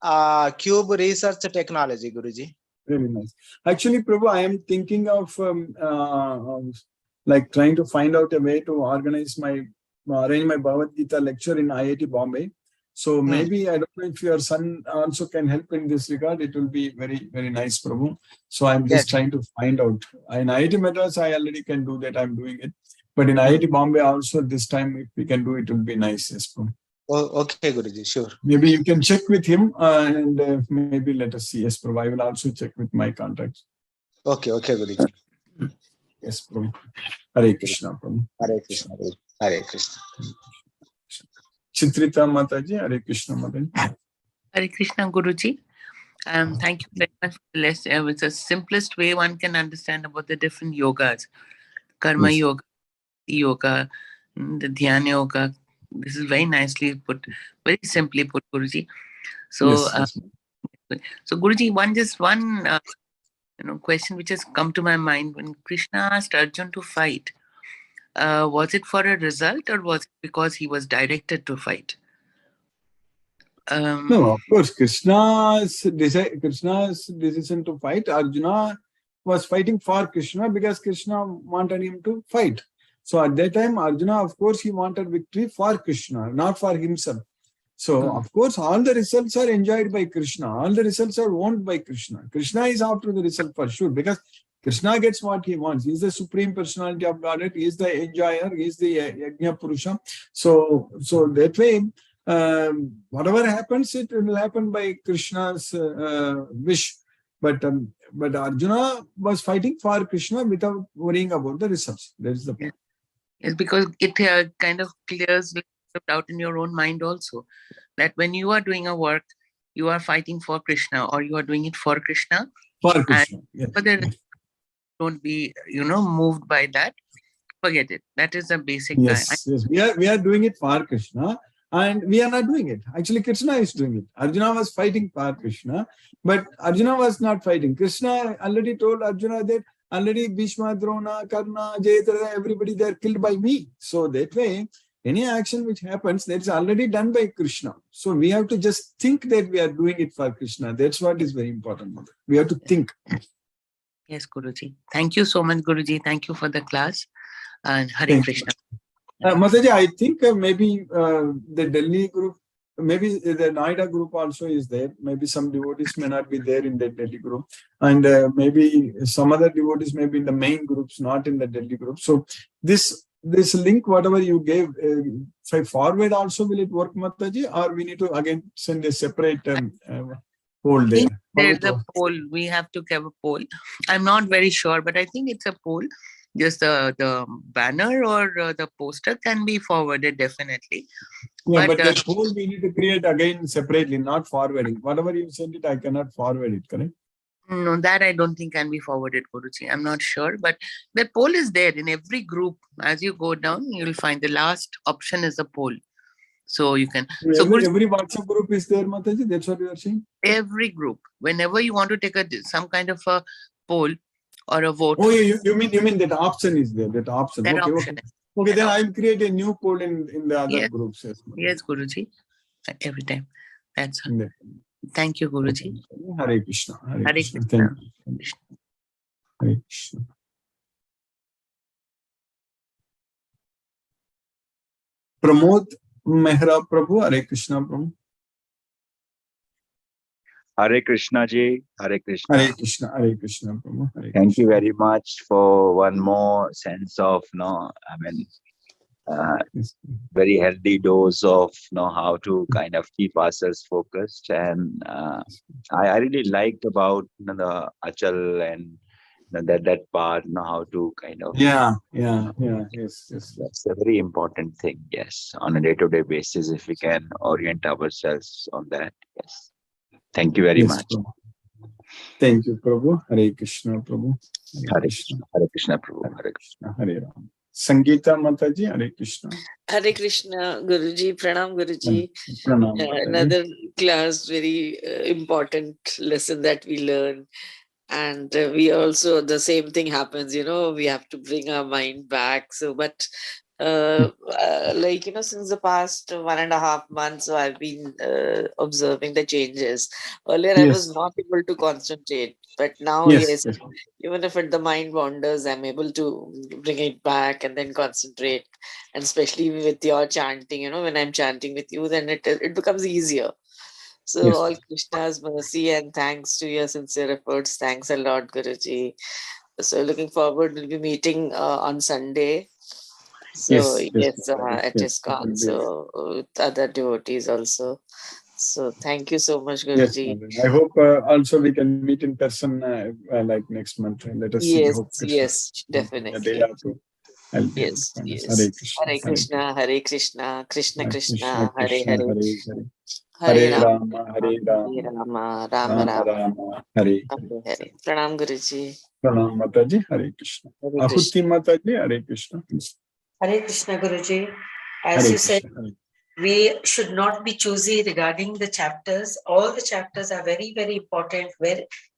cube research technology, Guruji. Very nice. Actually, Prabhu, I am thinking of like trying to find out a way to organize arrange my Bhagavad Gita lecture in IIT Bombay. So maybe, I don't know if your son also can help in this regard. It will be very, very nice, Prabhu. So I'm just trying to find out. In IIT Madras, I already can do that. I'm doing it. But in IIT Bombay also, this time, if we can do it, will be nice. Yes, Prabhu. Oh, okay, Guruji, sure. Maybe you can check with him and maybe let us see. Yes, Prabhu. I will also check with my contacts. Okay, Guruji. Yes, Prabhu. Hare Krishna, Prabhu. Hare Krishna, Guruji. Hare Krishna. Chitrita Mataji, Hare Krishna, Mataji. Hare Krishna, Guruji. Thank you very much for the lesson. It was the simplest way one can understand about the different yogas. Karma yoga, yoga, the dhyana yoga. This is very nicely put, very simply put, Guruji. So, so Guruji, one question which has come to my mind when Krishna asked Arjun to fight. Was it for a result or was it because he was directed to fight? No, of course, Krishna's decision to fight, Arjuna was fighting for Krishna because Krishna wanted him to fight. So at that time, Arjuna, of course, he wanted victory for Krishna, not for himself. So, of course, all the results are enjoyed by Krishna. All the results are owned by Krishna. Krishna is after the result for sure because Krishna gets what he wants. He is the Supreme Personality of Godhead. He is the enjoyer. He is the Yajna Purusha. So that way, whatever happens, it will happen by Krishna's wish. But Arjuna was fighting for Krishna without worrying about the results. That is the point. It's because it kind of clears out in your own mind also that when you are doing a work, you are fighting for Krishna or you are doing it for Krishna. For Krishna, and don't be, moved by that. Forget it. That is a basic. Yes. We are doing it for Krishna. And we are not doing it. Actually, Krishna is doing it. Arjuna was fighting for Krishna, but Arjuna was not fighting. Krishna already told Arjuna that already Bhishma, Drona, Karna, Jayadratha, everybody, they are killed by me. So that way, any action which happens, that's already done by Krishna. So we have to just think that we are doing it for Krishna. That's what is very important. We have to think. Yes, Guruji. Thank you so much, Guruji. Thank you for the class. And Hare Krishna. Mataji, I think maybe the Delhi group, maybe the Noida group also is there. Maybe some devotees may not be there in the Delhi group. And maybe some other devotees may be in the main groups, not in the Delhi group. So this link, whatever you gave, if I forward also, will it work, Mataji? Or we need to again send a separate poll there? There's a poll. We have to have a poll. I'm not very sure, but I think it's a poll. Just the banner or the poster can be forwarded definitely. Yeah, but the poll we need to create again separately, not forwarding. Whatever you send it, I cannot forward it, correct? No, that I don't think can be forwarded, Guruji. I'm not sure, but the poll is there in every group. As you go down, you'll find the last option is a poll. So you can. Every WhatsApp group is there, Mataji. That's what you are saying. Every group, whenever you want to take some kind of a poll or a vote. Oh, you mean that option is there? That option. That okay, option. Okay, then I'll create a new poll in the other groups. Yes, Guruji. Every time. That's all. Thank you, Guruji. Hare Krishna. Hare Krishna. Krishna. Thank you. Hare Krishna. Pramod Mehra Prabhu. Hare Krishna, Prabhu. Hare Krishna ji, Hare Krishna. Hare Krishna, Hare Krishna, Prabhu. Hare Thank Krishna. you very much for one more sense of, Yes. very healthy dose of how to kind of keep ourselves focused. And I really liked about the Achal and that part, how to kind of. Yeah. Yes. That's a very important thing, yes. On a day-to-day basis, if we can orient ourselves on that, yes. Thank you very much. Prabhu. Thank you, Prabhu. Hare Krishna, Prabhu. Hare Krishna, Prabhu. Hare Krishna. Hare Ram. Sangeeta Mataji, Hare Krishna. Hare Krishna, Guruji, Pranam Guruji. Pranam, Mataji. Another class, very important lesson that we learn. And we also, the same thing happens, we have to bring our mind back. So, but like, since the past 1.5 months, so I've been observing the changes. Earlier, I was Yes, not able to concentrate, but now, yes, yes, yes, even if the mind wanders, I'm able to bring it back and then concentrate. And especially with your chanting, when I'm chanting with you, then it becomes easier. So yes. all Krishna's mercy and thanks to your sincere efforts. Thanks a lot, Guruji. So looking forward, we'll be meeting on Sunday. So Yes, yes, yes, Mataji, at yes. It ISKCON, will be, so with other devotees also. So thank you so much, yes, Guruji. Mataji. I hope also we can meet in person like next month. Let us see. Yes, Hope Krishna. yes, A day definitely. or two, I'll be able to Yes, find us. yes. Hare Krishna, Hare Hare Krishna, Krishna, Hare Krishna, Krishna Krishna Krishna, Hare Krishna, Hare, Hare Hare, Hare Hare Rama, Rama, Hare Hare Rama, Rama, Rama Rama Rama, Rama, Hare Hare. Hare Hare. Pranam, Guruji. Pranam Mataji, Hare Krishna. Hare Krishna. Ahuti Mataji, Hare Krishna. Please. Hare Krishna Guruji. As Hare you said, Krishna, Hare. we should not be choosy regarding the chapters. All the chapters are very, very important,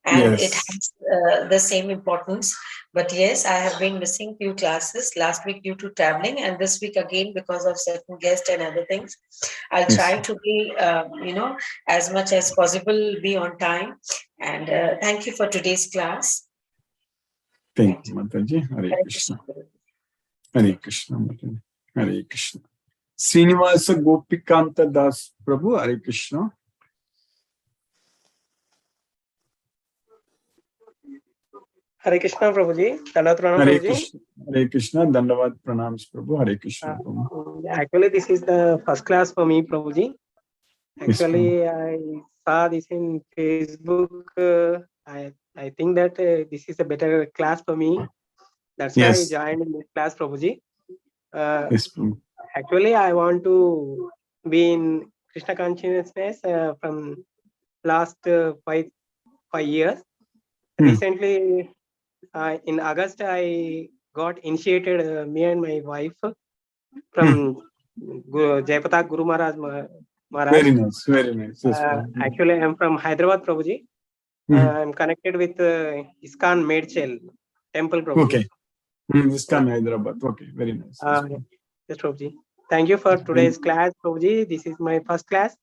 and it Yes, has the same importance. But yes, I have been missing few classes last week due to traveling, and this week again because of certain guests and other things. I'll yes. try to be, as much as possible, be on time. And thank you for today's class. Thank you, Mataji. Hare Hare Krishna. Krishna. Hare Krishna, Mataji. Hare Krishna. Srinivasa Gopikanta Das Prabhu, Hare Krishna. Hare Krishna, Prabhuji. Dandavat Pranam, Hare Prabhuji. Krishna. Hare Krishna. Dandavad Pranams Prabhu. Hare Krishna. Prabhu. Actually, this is the first class for me, Prabhuji. Yes, Prabhu. Actually, I saw this in Facebook. I think that this is a better class for me. That's why I Yes, joined in this class, Prabhuji. yes, Prabhu. Actually, I want to be in Krishna consciousness from last 5 years. Recently, in August, I got initiated, me and my wife, from Jayapataka Guru Maharaj. Very nice, very nice. Yes, Prabhu. Actually, I'm from Hyderabad, Prabhuji. I'm connected with ISKCON Medchel temple, Prabhuji. Okay. ISKCON Hyderabad. Okay, very nice. Yes, Prabhu. Yes, Prabhuji. Thank you for today's class, Prabhuji. This is my first class.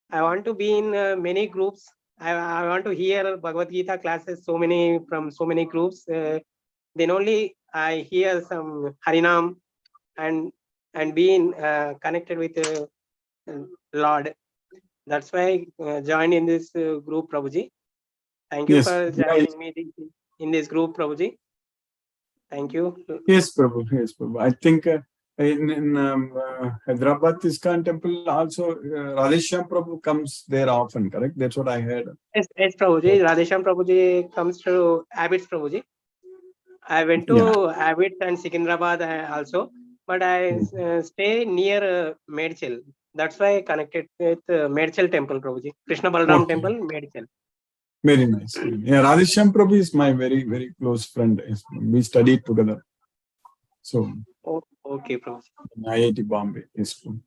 I want to be in many groups. I want to hear Bhagavad Gita classes from so many groups. Then only I hear some Harinam and being connected with Lord. That's why I joined in this group, Prabhuji. Thank you Yes, for yeah, joining me in this group, Prabhuji. Thank you. yes, Prabhu. Yes, Prabhu. I think in Hyderabad ISKCON temple also Radheshyam Prabhu comes there often, correct? That's what I heard. Yes, Prabhuji. Radheshyam Prabhuji comes to Abbots, Prabhuji. I went to Abbots and Secunderabad also, but I stay near Medchel. That's why I connected with Medchel temple, Prabhuji. Krishna Balaram temple, Medchel. Very nice. Yeah, Radheshyam Prabhu is my very, very close friend. We studied together. So, Okay, Prabhuji. in IIT Bombay. Yes, Prabhu.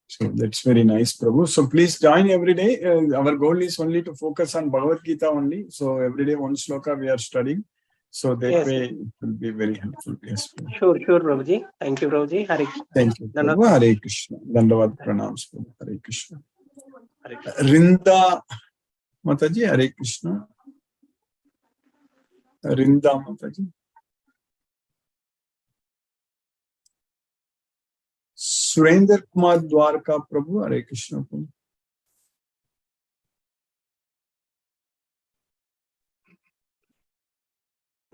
So that's very nice, Prabhu. So please join every day. Our goal is only to focus on Bhagavad Gita only. So every day one sloka we are studying. So that way it will be very helpful. Yes, Prabhu. Sure, Prabhuji. Thank you, Prabhuji. Hare Krishna. Thank you, Prabhu. Hare Krishna. Dandavad pranams, Prabhu. Hare Krishna. Rinda Mataji, Hare Krishna. Rinda Mataji. Surendra Kumar Dwarka Prabhu, Hare Krishna. Prabhu.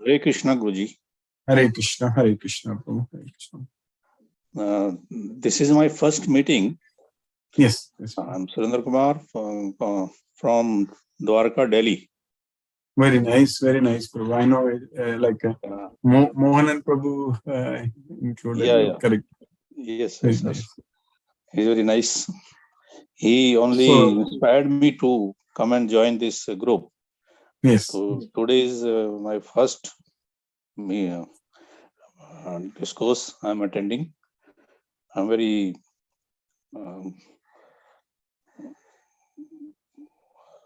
Hare Krishna, Guruji. Hare Krishna, Hare Krishna, Prabhu. Hare Krishna. This is my first meeting. Yes. I'm Surendra Kumar from Dwarka, Delhi. Very nice, Prabhu. I know, Mohanan Prabhu included. Yeah. Correct. Yes. Very nice. He's very nice. He only inspired me to come and join this group. Yes. So today is my first discourse I'm attending. I'm very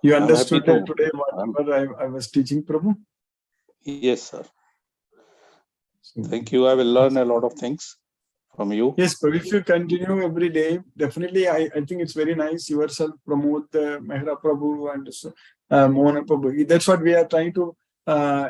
you understood today whatever I was teaching, Prabhu? Yes, sir. Thank you. I will learn a lot of things from you. Yes, but if you continue every day, definitely, I think it's very nice. Yourself, Pramod, Mehra Prabhu, and Mohana Prabhu. That's what we are trying to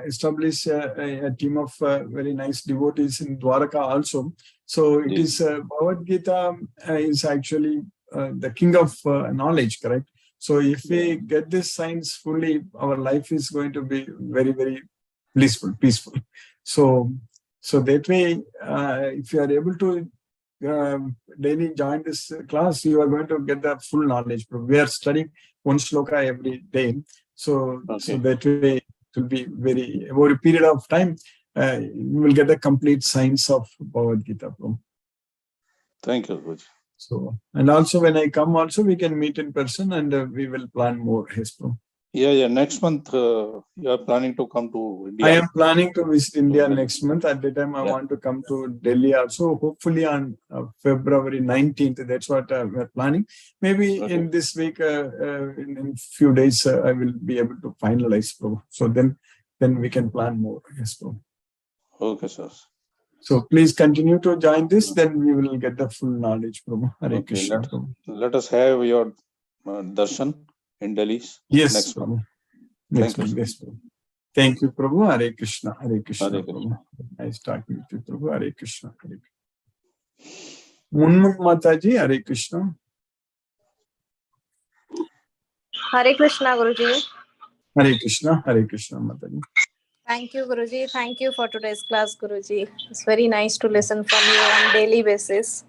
establish a team of very nice devotees in Dwaraka also. So it is Bhagavad Gita is actually the king of knowledge, correct? So if we get this science fully, our life is going to be very, very blissful, peaceful. So that way, if you are able to daily join this class, you are going to get the full knowledge. We are studying one shloka every day. So that way, it will be very, over a period of time, you will get the complete science of Bhagavad Gita. Thank you, Guruji. So, and also when I come also, we can meet in person and we will plan more. Yes, bro. Yeah. Next month, you are planning to come to India. I am planning to visit India next month. At the time, I want to come to Delhi also, hopefully on February 19th. That's what we're planning. Maybe in this week, in a few days, I will be able to finalize, bro. So then we can plan more. Yes, bro. Okay, sir. So please continue to join this, then we will get the full knowledge, Prabhu. Hare Krishna, Prabhu. Let us have your darshan in Delhi. Yes, next Prabhu. Thank you. Yes, Prabhu. Thank you, Prabhu. Hare Krishna, Hare Krishna, Hare Prabhu. Nice talking with you, Prabhu. Hare Krishna, Hare Krishna. Munmuk Mataji, Hare Krishna. Hare Krishna, Guruji. Hare Krishna, Mataji. Thank you, Guruji. Thank you for today's class, Guruji. It's very nice to listen from you on daily basis.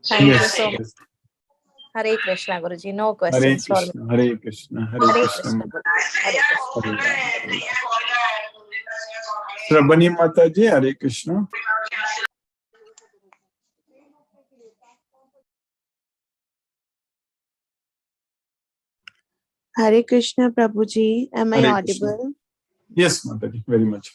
Thank you so much. Hare Krishna, Guruji. No questions for me. Hare Krishna, Hare Krishna. Hare Krishna. Srabani Mataji, Hare Krishna. Hare Krishna, Prabhuji. Am I Hare audible? Krishna. Yes, Mataji, very much.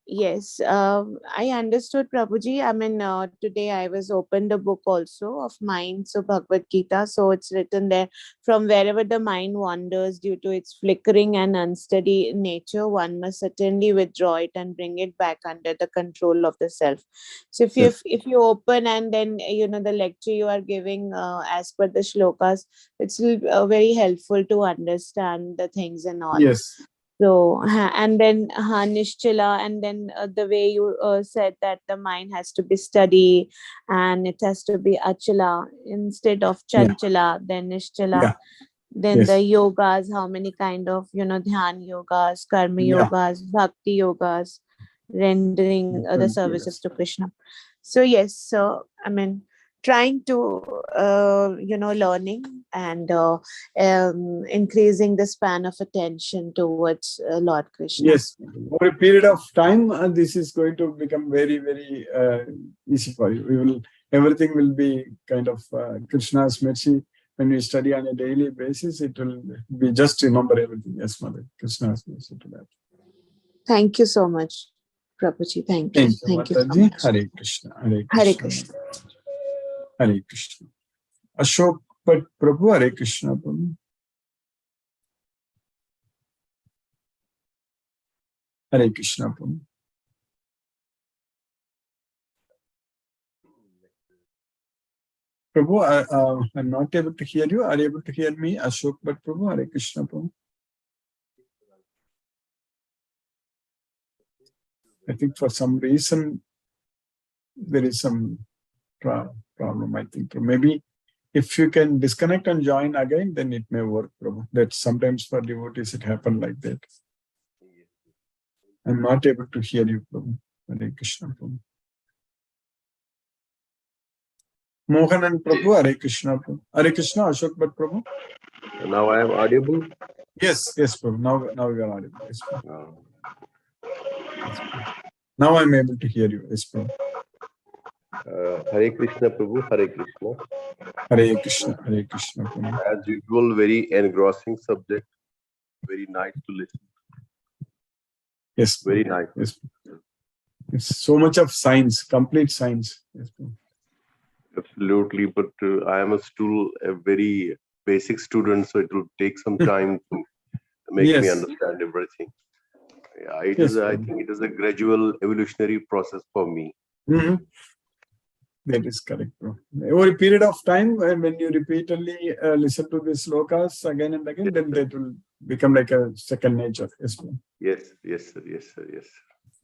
Yes, I understood, Prabhuji. I mean, today I was opened a book also of mine, so Bhagavad Gita. So it's written there, from wherever the mind wanders due to its flickering and unsteady nature, one must certainly withdraw it and bring it back under the control of the self. So if you open and then the lecture you are giving as per the shlokas, it's very helpful to understand the things and all. Yes. So, and then Nishchala, and then the way you said that the mind has to be steady and it has to be Achala instead of Chanchala, then Nishchala, then the yogas, how many kind of, dhyan yogas, karma yogas, bhakti yogas, rendering the services to Krishna. So, yes, so, I mean, trying to, learning and increasing the span of attention towards Lord Krishna. Yes, over a period of time, this is going to become very, very easy for you. Everything will be kind of Krishna's mercy. When we study on a daily basis, it will be just remember everything. Yes, Mother, Krishna's mercy to that. Thank you so much, Prabhuji. Thank you. Thank you so much. Hare Krishna. Hare Krishna. Hare Krishna. Hare Krishna. Ashok Bhatt Prabhu, Hare Krishna Prabhu. Hare Krishna Prabhu. Prabhu, I'm not able to hear you. Are you able to hear me? Ashok Bhatt Prabhu, Hare Krishna Prabhu. I think for some reason there is some problem, I think. Maybe if you can disconnect and join again, then it may work, Prabhu. That sometimes for devotees it happens like that. I'm not able to hear you, Prabhu. Hare Krishna Prabhu. Mohan and Prabhu, Hare Krishna Prabhu. Hare Krishna, Ashok Bhatt Prabhu. Now I am audible? Yes, Prabhu. Now you are audible. Yes, Prabhu. Now I'm able to hear you. Yes, Prabhu. Hare Krishna Prabhu, Hare Krishna. Hare Krishna, Hare Krishna Prabhu. As usual, very engrossing subject. Very nice to listen. Yes. Very nice. Yes. It's so much of science, complete science. Yes, Prabhu. Absolutely, but I am still a very basic student, so it will take some time to make me understand everything. It Yes, is, I Prabhu. think it is a gradual evolutionary process for me. Mhm. That is correct, bro. Over a period of time, when you repeatedly listen to these slokas again and again, then that will become like a second nature. Yes, bro. Yes, yes, sir, yes, sir, yes.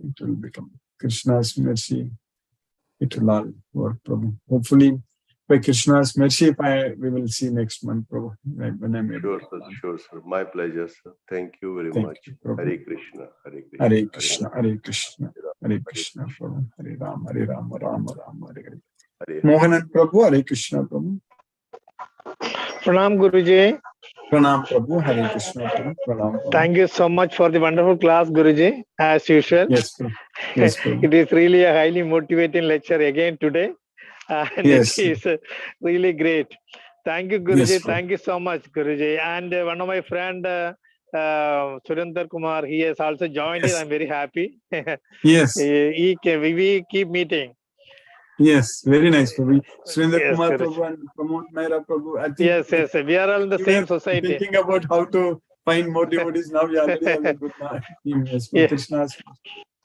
It will become Krishna's mercy. It will all work, Prabhu. Hopefully, by Krishna's mercy, we will see next month, Prabhu. Right, when I'm able Sure, sir, sure, sir. My pleasure, sir. Thank you very Thank much. you, Prabhu. Hare Krishna, Hare Krishna. Hare Krishna, Hare Krishna, Hare Krishna, Prabhu. Hare Rama, Rama Rama, Hare Hare. Hare Mohanan Prabhu, Hare Krishna, Prabhu. Pranam Guruji. Pranam Prabhu, Hare Krishna, Prabhu. Pranam Prabhu. Thank you so much for the wonderful class, Guruji, as usual. Yes, Prabhu. Yes, Prabhu. It is really a highly motivating lecture again today. And Yes. it is really great. Thank you, Guruji. Yes, Prabhu. Thank you so much, Guruji. And one of my friend, Surinder Kumar, he has also joined it. Yes. I'm very happy. Yes. We keep meeting. Yes, very nice, Prabhu. Surinder Yes, Kumar Guruji. Prabhu and Pramod Mehra Prabhu. I think Yes, yes. We are all in the we same were society. thinking about how to find more devotees. Now we already have a good team. Yes, Yeah. Krishna's.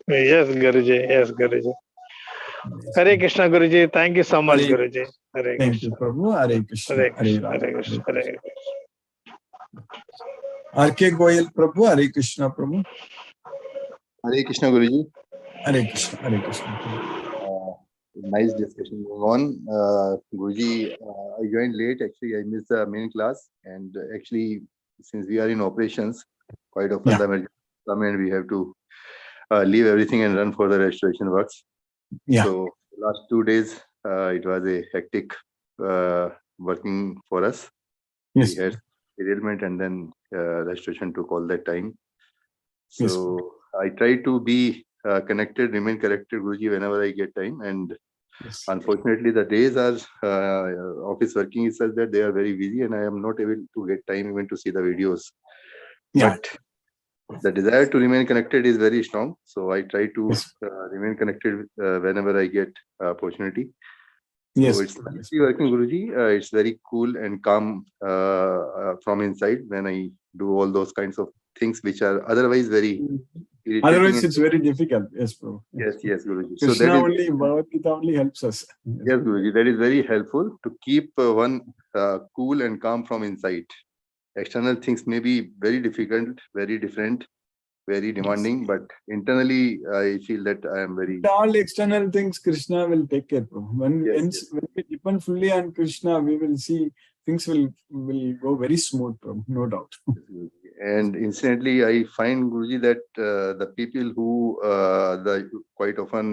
Yes, Guruji. Yes, Guruji. Yes, Hare Krishna, Guruji. Thank you so much, Hare- Guruji. Hare Thank you, Krishna. Prabhu. Hare Krishna. Hare Hare Krishna. Rama. Hare Krishna. Hare Hare R.K. Goyal Prabhu. Hare Krishna, Prabhu. Hare Krishna Guruji. Hare Krishna. Hare Krishna. Nice discussion going on. Guruji, I joined late. Actually, I missed the main class. And actually, since we are in operations, quite often the emergency come and we have to leave everything and run for the restoration works. Yeah. So last 2 days, it was a hectic working for us. Yes. We had derailment and then restoration took all that time. So Yes. I try to be connected, remain connected, Guruji, whenever I get time. And Yes. unfortunately, the days are office working is such that they are very busy, and I am not able to get time even to see the videos. Yeah. But the desire to remain connected is very strong. So I try to Yes. remain connected whenever I get opportunity. Yes. So it's nicely working, Guruji. It's very cool and calm from inside when I do all those kinds of things which are otherwise very irritating. Otherwise, it's very difficult. Yes, Prabhu. Yes, yes, Guruji. Krishna So that is only, Bhagavad Gita only helps us. yes, Guruji. That is very helpful to keep one cool and calm from inside. External things may be very difficult, very different, very demanding, but internally I feel that I am very. All external things, Krishna will take care of. When Yes, when we depend fully on Krishna, we will see things will go very smooth, Prabhu, no doubt. And incidentally, I find, Guruji, that the people who quite often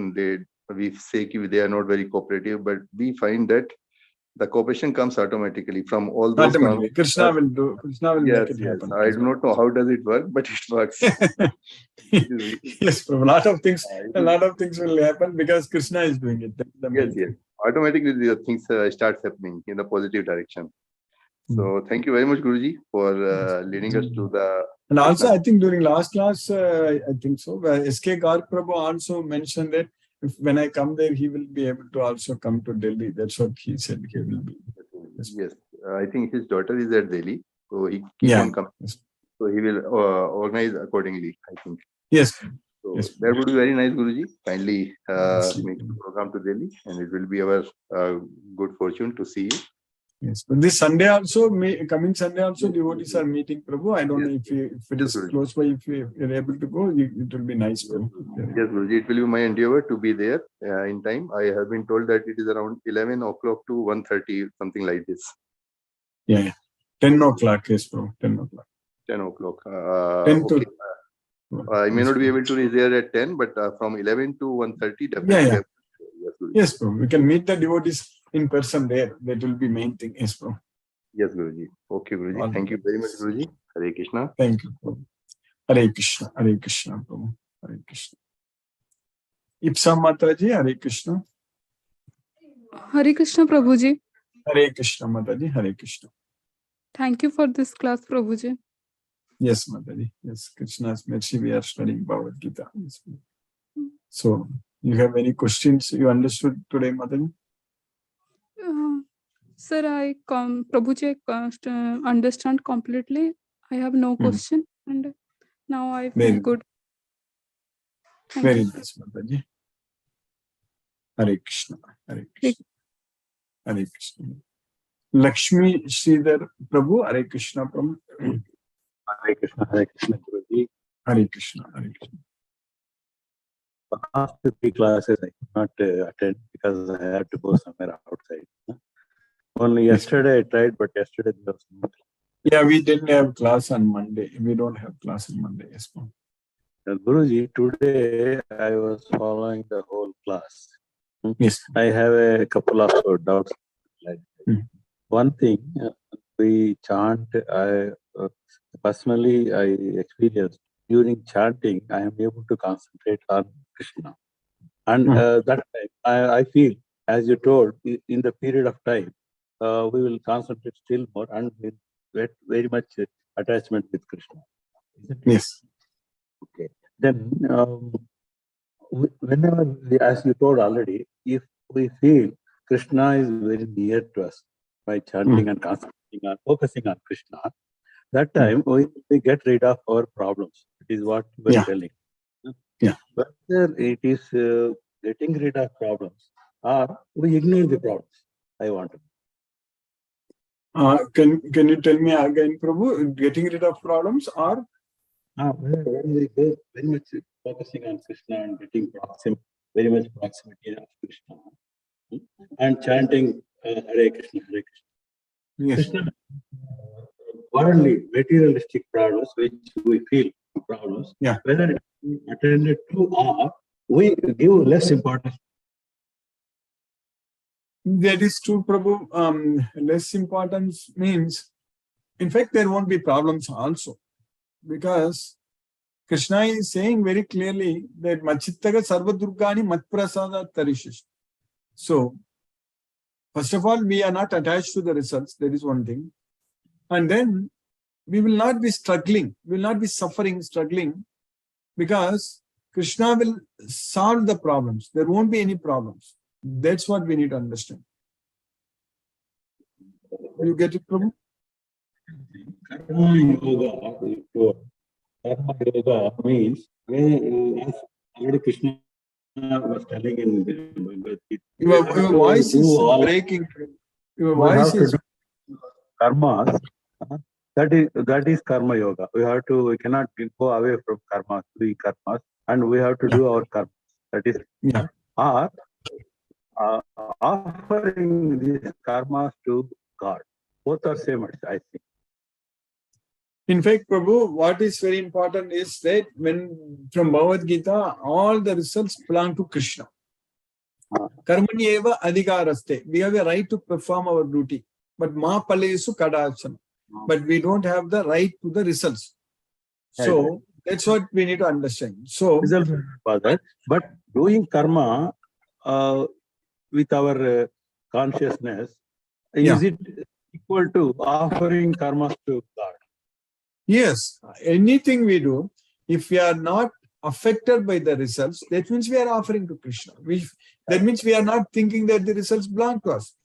we say they are not very cooperative, but we find that the cooperation comes automatically from all those. Automatically, Krishna will do. Krishna will Yes, make it yes. happen. I do not know how does it work, but it works. Yes, Prabhu. A lot of things will happen because Krishna is doing it. That's the main Yes, yes. thing. Automatically, the things start happening in the positive direction. So thank you very much, Guruji, for leading us to the. And also, I think during last class, I think so, S.K. Garg Prabhu also mentioned that when I come there, he will be able to also come to Delhi. That's what he said he will be. Yes, I think his daughter is at Delhi, so he keep on coming. So he will organize accordingly, I think. Yes. So yes. that would be very nice, Guruji. Kindly make the program to Delhi, and it will be our good fortune to see you. Yes, but this Sunday also, coming Sunday also, devotees are meeting, Prabhu. I don't know if it is close by, if you're able to go, it will be nice, Prabhu. Yes, Guruji, it will be my endeavor to be there in time. I have been told that it is around 11 o'clock to 1:30, something like this. Yeah, 10 o'clock, yes, Prabhu, 10 o'clock. 10 o'clock. 10 to... Okay. I may not be able to reach there at 10, but from 11 to 1:30, definitely. Yeah. Yes, Prabhu. We can meet the devotees in person there. That will be main thing. Yes, Prabhu. Yes, Guruji. Okay, Guruji. Thank you very much, Guruji. Hare Krishna. Thank you, Prabhu. Hare Krishna. Hare Krishna, Prabhu. Hare Krishna. Ipsa Mataji, Hare Krishna. Hare Krishna, Prabhuji. Hare Krishna, Mataji. Hare Krishna. Thank you for this class, Prabhuji. Yes, Mataji. Yes, Krishna's mercy. We are studying Bhagavad Gita. Yes. So, you have any questions you understood today, Mataji? Sir, Prabhuji, I understand completely. I have no question, and now I feel good. Thank Very you. nice, Mataji. Hare Krishna. Hare Krishna. Hare Krishna. Lakshmi Sridhar Prabhu, Hare Krishna Prabhu. Hare Krishna, Guruji. Hare Krishna, Hare Krishna. Last 3 classes I could not attend because I had to go somewhere outside. Only yesterday I tried, but yesterday there was no. Yeah, we didn't have class on Monday. We don't have class on Monday. Yes, ma'am. Guruji, today I was following the whole class. Yes. I have a couple of doubts. One thing, we chant, personally I experienced during chanting, I am able to concentrate on Krishna. And that time, I feel, as you told, in the period of time, we will concentrate still more and with very much attachment with Krishna. Yes. Okay. Then, whenever, as you told already, if we feel Krishna is very near to us by chanting and concentrating on, focusing on Krishna, that time we get rid of our problems. It is what you were telling. Yeah. Whether it is getting rid of problems or we ignore the problems, I want to. Can you tell me again, Prabhu, getting rid of problems or? When we go very much focusing on Krishna and getting very much proximity of Krishna and chanting Hare Krishna, Hare Krishna. Yes. Krishna, worldly, materialistic problems which we feel problems, whether it is attended to or we give less importance. That is true, Prabhu. Less importance means, in fact, there won't be problems also. Because Krishna is saying very clearly that Machittaga Sarva Durgani Matprasada Tarishish. So, first of all, we are not attached to the results. That is one thing. And then we will not be struggling. We will not be struggling, because Krishna will solve the problems. There won't be any problems. That's what we need to understand. You get it, Prabhu? Karma yoga means, as already Krishna was telling in the Bhagavad Gita, your voice is breaking. Your voice is karmas. That is karma yoga. We cannot go away from karma, doing karmas, and we have to do our karma. That is, offering these karmas to God. Both are same, I think. In fact, Prabhu, what is very important is that when from Bhagavad Gita, all the results belong to Krishna. Karmani eva adhikaraste. We have a right to perform our duty. But ma palesu kadachana. But we don't have the right to the results. So that's what we need to understand. So, but doing karma with our consciousness, is it equal to offering karmas to God? Yes, anything we do, if we are not affected by the results, that means we are offering to Krishna. That means we are not thinking that the results belong to us.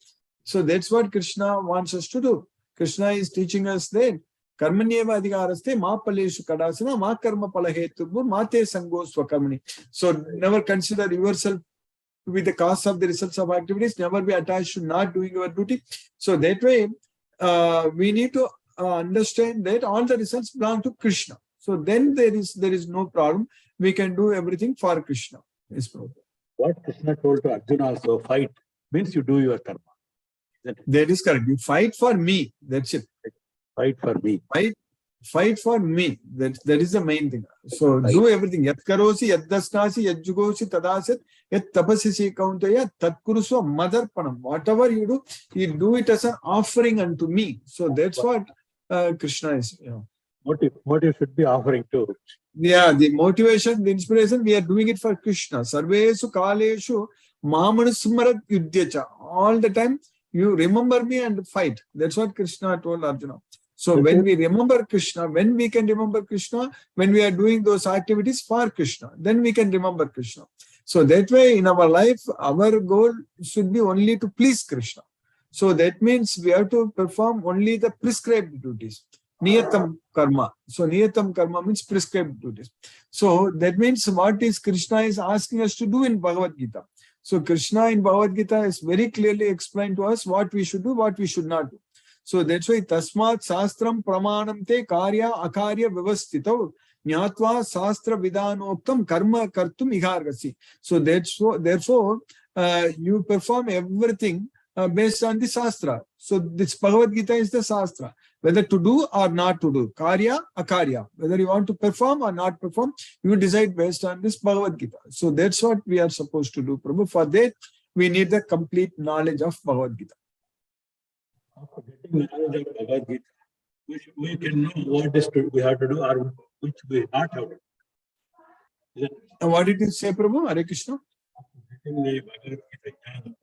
So that's what Krishna wants us to do. Krishna is teaching us that karmanyeva adhikaraste ma paleshu kadasana ma karma palahetubur mate sango swakarmani. So never consider yourself to be the cause of the results of activities. Never be attached to not doing your duty. So that way, we need to understand that all the results belong to Krishna. So then there is no problem. We can do everything for Krishna. Yes, Prabhu. What Krishna told to Arjuna also, fight means you do your karma. That is correct. You fight for me. That's it. Fight for me. Fight for me. That is the main thing. So do everything. Yat karosi, yat dasnasi, yat jugosi, tadasit, yat tapasisi kauntaya, tat kurusva madarpanam. Whatever you do it as an offering unto me. So that's what Krishna is. Motive should be offering to. Yeah, the motivation, the inspiration, we are doing it for Krishna. Sarvesu kaleshu mamanusmarat yuddhyacha. All the time, you remember me and fight. That's what Krishna told Arjuna. So when we remember Krishna, when we can remember Krishna, when we are doing those activities for Krishna, then we can remember Krishna. So that way in our life, our goal should be only to please Krishna. So that means we have to perform only the prescribed duties. Niyatam karma. So niyatam karma means prescribed duties. So that means what is Krishna is asking us to do in Bhagavad Gita. So Krishna in Bhagavad Gita is very clearly explained to us what we should do, what we should not do. So that's why tasmat sastram pramanam te karya akarya vyavastitav Nyatva Sastra Vidanoktam Karma Kartum Ihargasi. So therefore, you perform everything based on the Sastra. So this Bhagavad Gita is the Sastra. Whether to do or not to do. Karya, Akarya. Whether you want to perform or not perform, you decide based on this Bhagavad Gita. So that's what we are supposed to do, Prabhu. For that, we need the complete knowledge of Bhagavad Gita. After getting knowledge of Bhagavad Gita, we can know what is we have to do or which we not have to do. And what did you say, Prabhu? Hare Krishna? Getting the Bhagavad Gita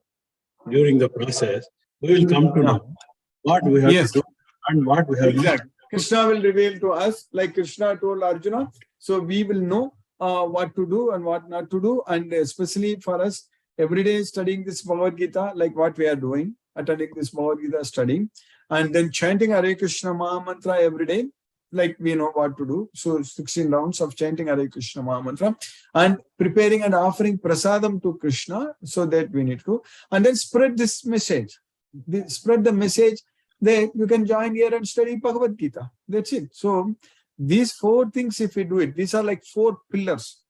during the process, we will come to know what we have to do and what we have not. Krishna will reveal to us, like Krishna told Arjuna. So we will know what to do and what not to do. And especially for us, every day studying this Bhagavad Gita, like what we are doing, attending this Bhagavad Gita studying, and then chanting Hare Krishna Maha Mantra every day, like we know what to do. So 16 rounds of chanting Hare Krishna Maha Mantra and preparing and offering prasadam to Krishna, so that we need to. And then spread this message. Spread the message that you can join here and study Bhagavad Gita. That's it. So these 4 things, if we do it, these are like 4 pillars.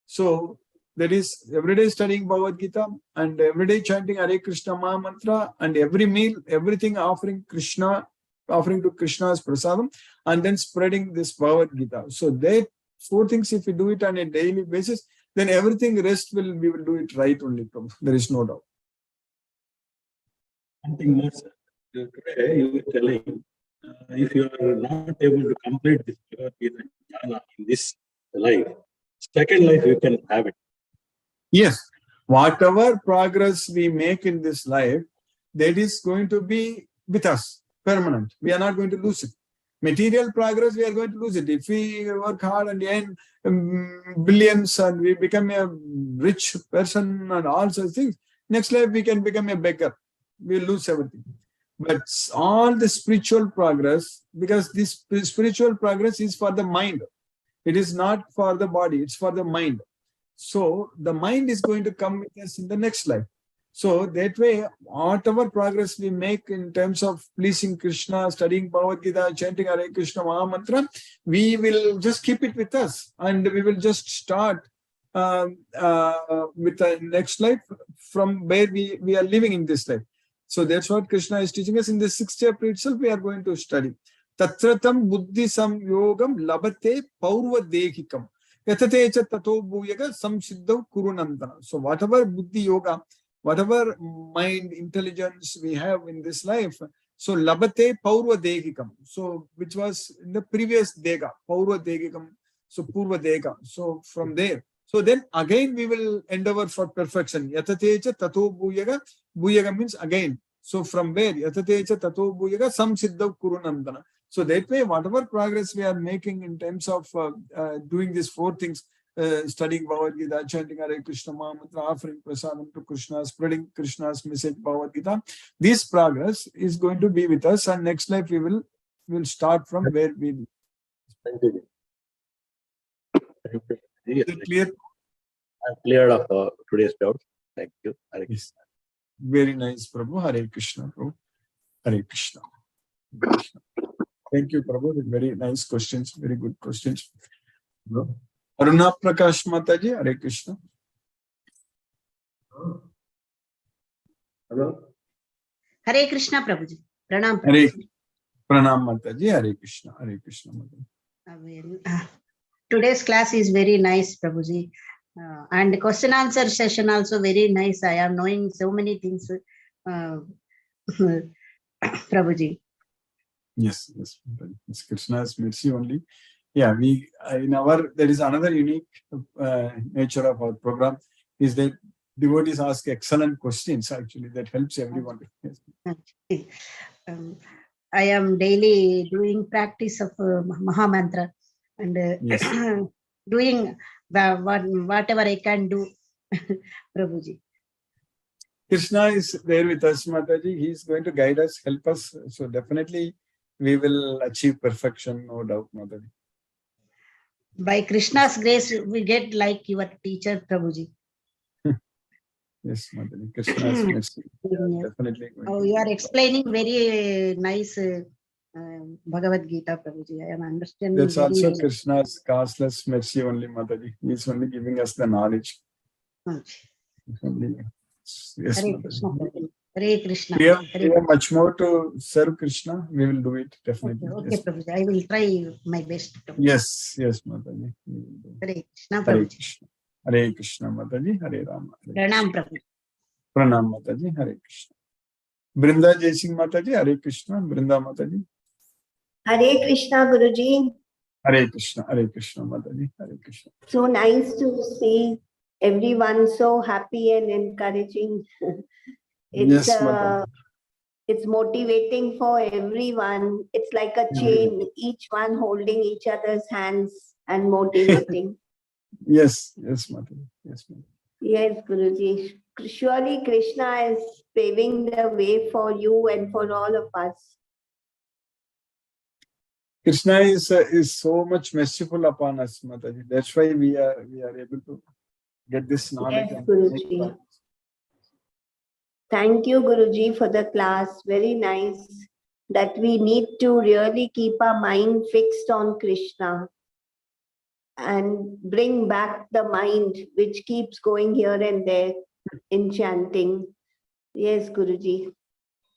So that is everyday studying Bhagavad Gita and everyday chanting Hare Krishna Maha Mantra, and every meal, everything offering to Krishna's prasadam, and then spreading this Bhagavad Gita. So that 4 things, if we do it on a daily basis, then everything rest we will do it right only. There is no doubt. Something more, sir. Today you were telling, if you are not able to complete this Bhagavad Gita jnana in this life, second life you can have it. Yes, whatever progress we make in this life, that is going to be with us, permanent. We are not going to lose it. Material progress, we are going to lose it. If we work hard and earn billions and we become a rich person and all such things, next life we can become a beggar. We will lose everything. But all the spiritual progress, because this spiritual progress is for the mind. It is not for the body, it's for the mind. So the mind is going to come with us in the next life. So that way, whatever progress we make in terms of pleasing Krishna, studying Bhagavad Gita, chanting Hare Krishna Maha Mantra, we will just keep it with us, and we will just start with the next life from where we are living in this life. So that's what Krishna is teaching us in the 6th chapter itself. We are going to study. Tatratam buddhi samyogam labate paurva dehikam. Yatatecha tato bhuyaga samsiddhav kurunandana. So whatever buddhi yoga, whatever mind intelligence we have in this life, so labate paurva dehikam. So which was in the previous dega, paurva dehikam, so purva dega. So from there. So then again we will endeavor for perfection. Yatatecha tato bhuyaga. Bhuyaga means again. So from where? Yatatecha tato bhuyaga samsiddhav kurunandana. So that way, whatever progress we are making in terms of doing these 4 things, studying Bhagavad Gita, chanting Hare Krishna Maha Mantra, offering prasadam to Krishna, spreading Krishna's message Bhagavad Gita, this progress is going to be with us, and next life we will start from where we live. Thank you. Is it clear? I'm cleared of today's doubts. Thank you. Hare Krishna. Very nice, Prabhu. Hare Krishna, Prabhu. Hare Krishna. Hare Krishna. Thank you, Prabhu. Very nice questions. Very good questions. Aruna Prakash Mataji, Hare Krishna. Hello. Hare Krishna, Prabhuji. Pranam. Hare Pranam Mataji, Hare Krishna. Hare Krishna Mataji. Today's class is very nice, Prabhuji. And the question answer session also very nice. I am knowing so many things, Prabhuji. Yes, yes. It's Krishna's mercy only. Yeah, there is another unique nature of our program is that devotees ask excellent questions actually that helps everyone. Yes. I am daily doing practice of Maha Mantra and yes. doing whatever I can do, Prabhuji. Krishna is there with us, Mataji. He is going to guide us, help us. So definitely we will achieve perfection, no doubt, Mataji. By Krishna's grace, we get like your teacher, Prabhuji. Yes, Mataji. Krishna's mercy. Yes. Definitely going Oh, to you do are it. explaining very nice Bhagavad Gita, Prabhuji. I am understanding That's very also well. Krishna's causeless mercy only, Mataji. He is only giving us the knowledge. Yes, Hare Mataji. Krishna, Prabhuji. Hare Krishna. We have Hare much more to serve Krishna. We will do it definitely. Okay, Yes, Prabhuji. I will try my best. Prabhuji. yes, yes, Mataji. We will do. Hare Krishna, Hare Prabhuji. Krishna. Hare Krishna, Mataji. Hare Rama. Hare Pranam, Krishna. Prabhuji. Pranam, Mataji. Hare Krishna. Brinda Jai Singh Mataji. Hare Krishna. Brinda Mataji. Hare Krishna, Guruji. Hare Krishna. Hare Krishna, Mataji. Hare Krishna. So nice to see everyone so happy and encouraging. It's Yes, Mataji. it's motivating for everyone. It's like a chain, each one holding each other's hands and motivating. Yes, yes, Mataji. Yes, Mataji. Yes, Guruji. Surely Krishna is paving the way for you and for all of us. Krishna is so much merciful upon us, Mataji. That's why we are able to get this knowledge. Yes, and Guruji. make progress. Thank you, Guruji, for the class. Very nice. That we need to really keep our mind fixed on Krishna and bring back the mind which keeps going here and there in chanting. Yes, Guruji.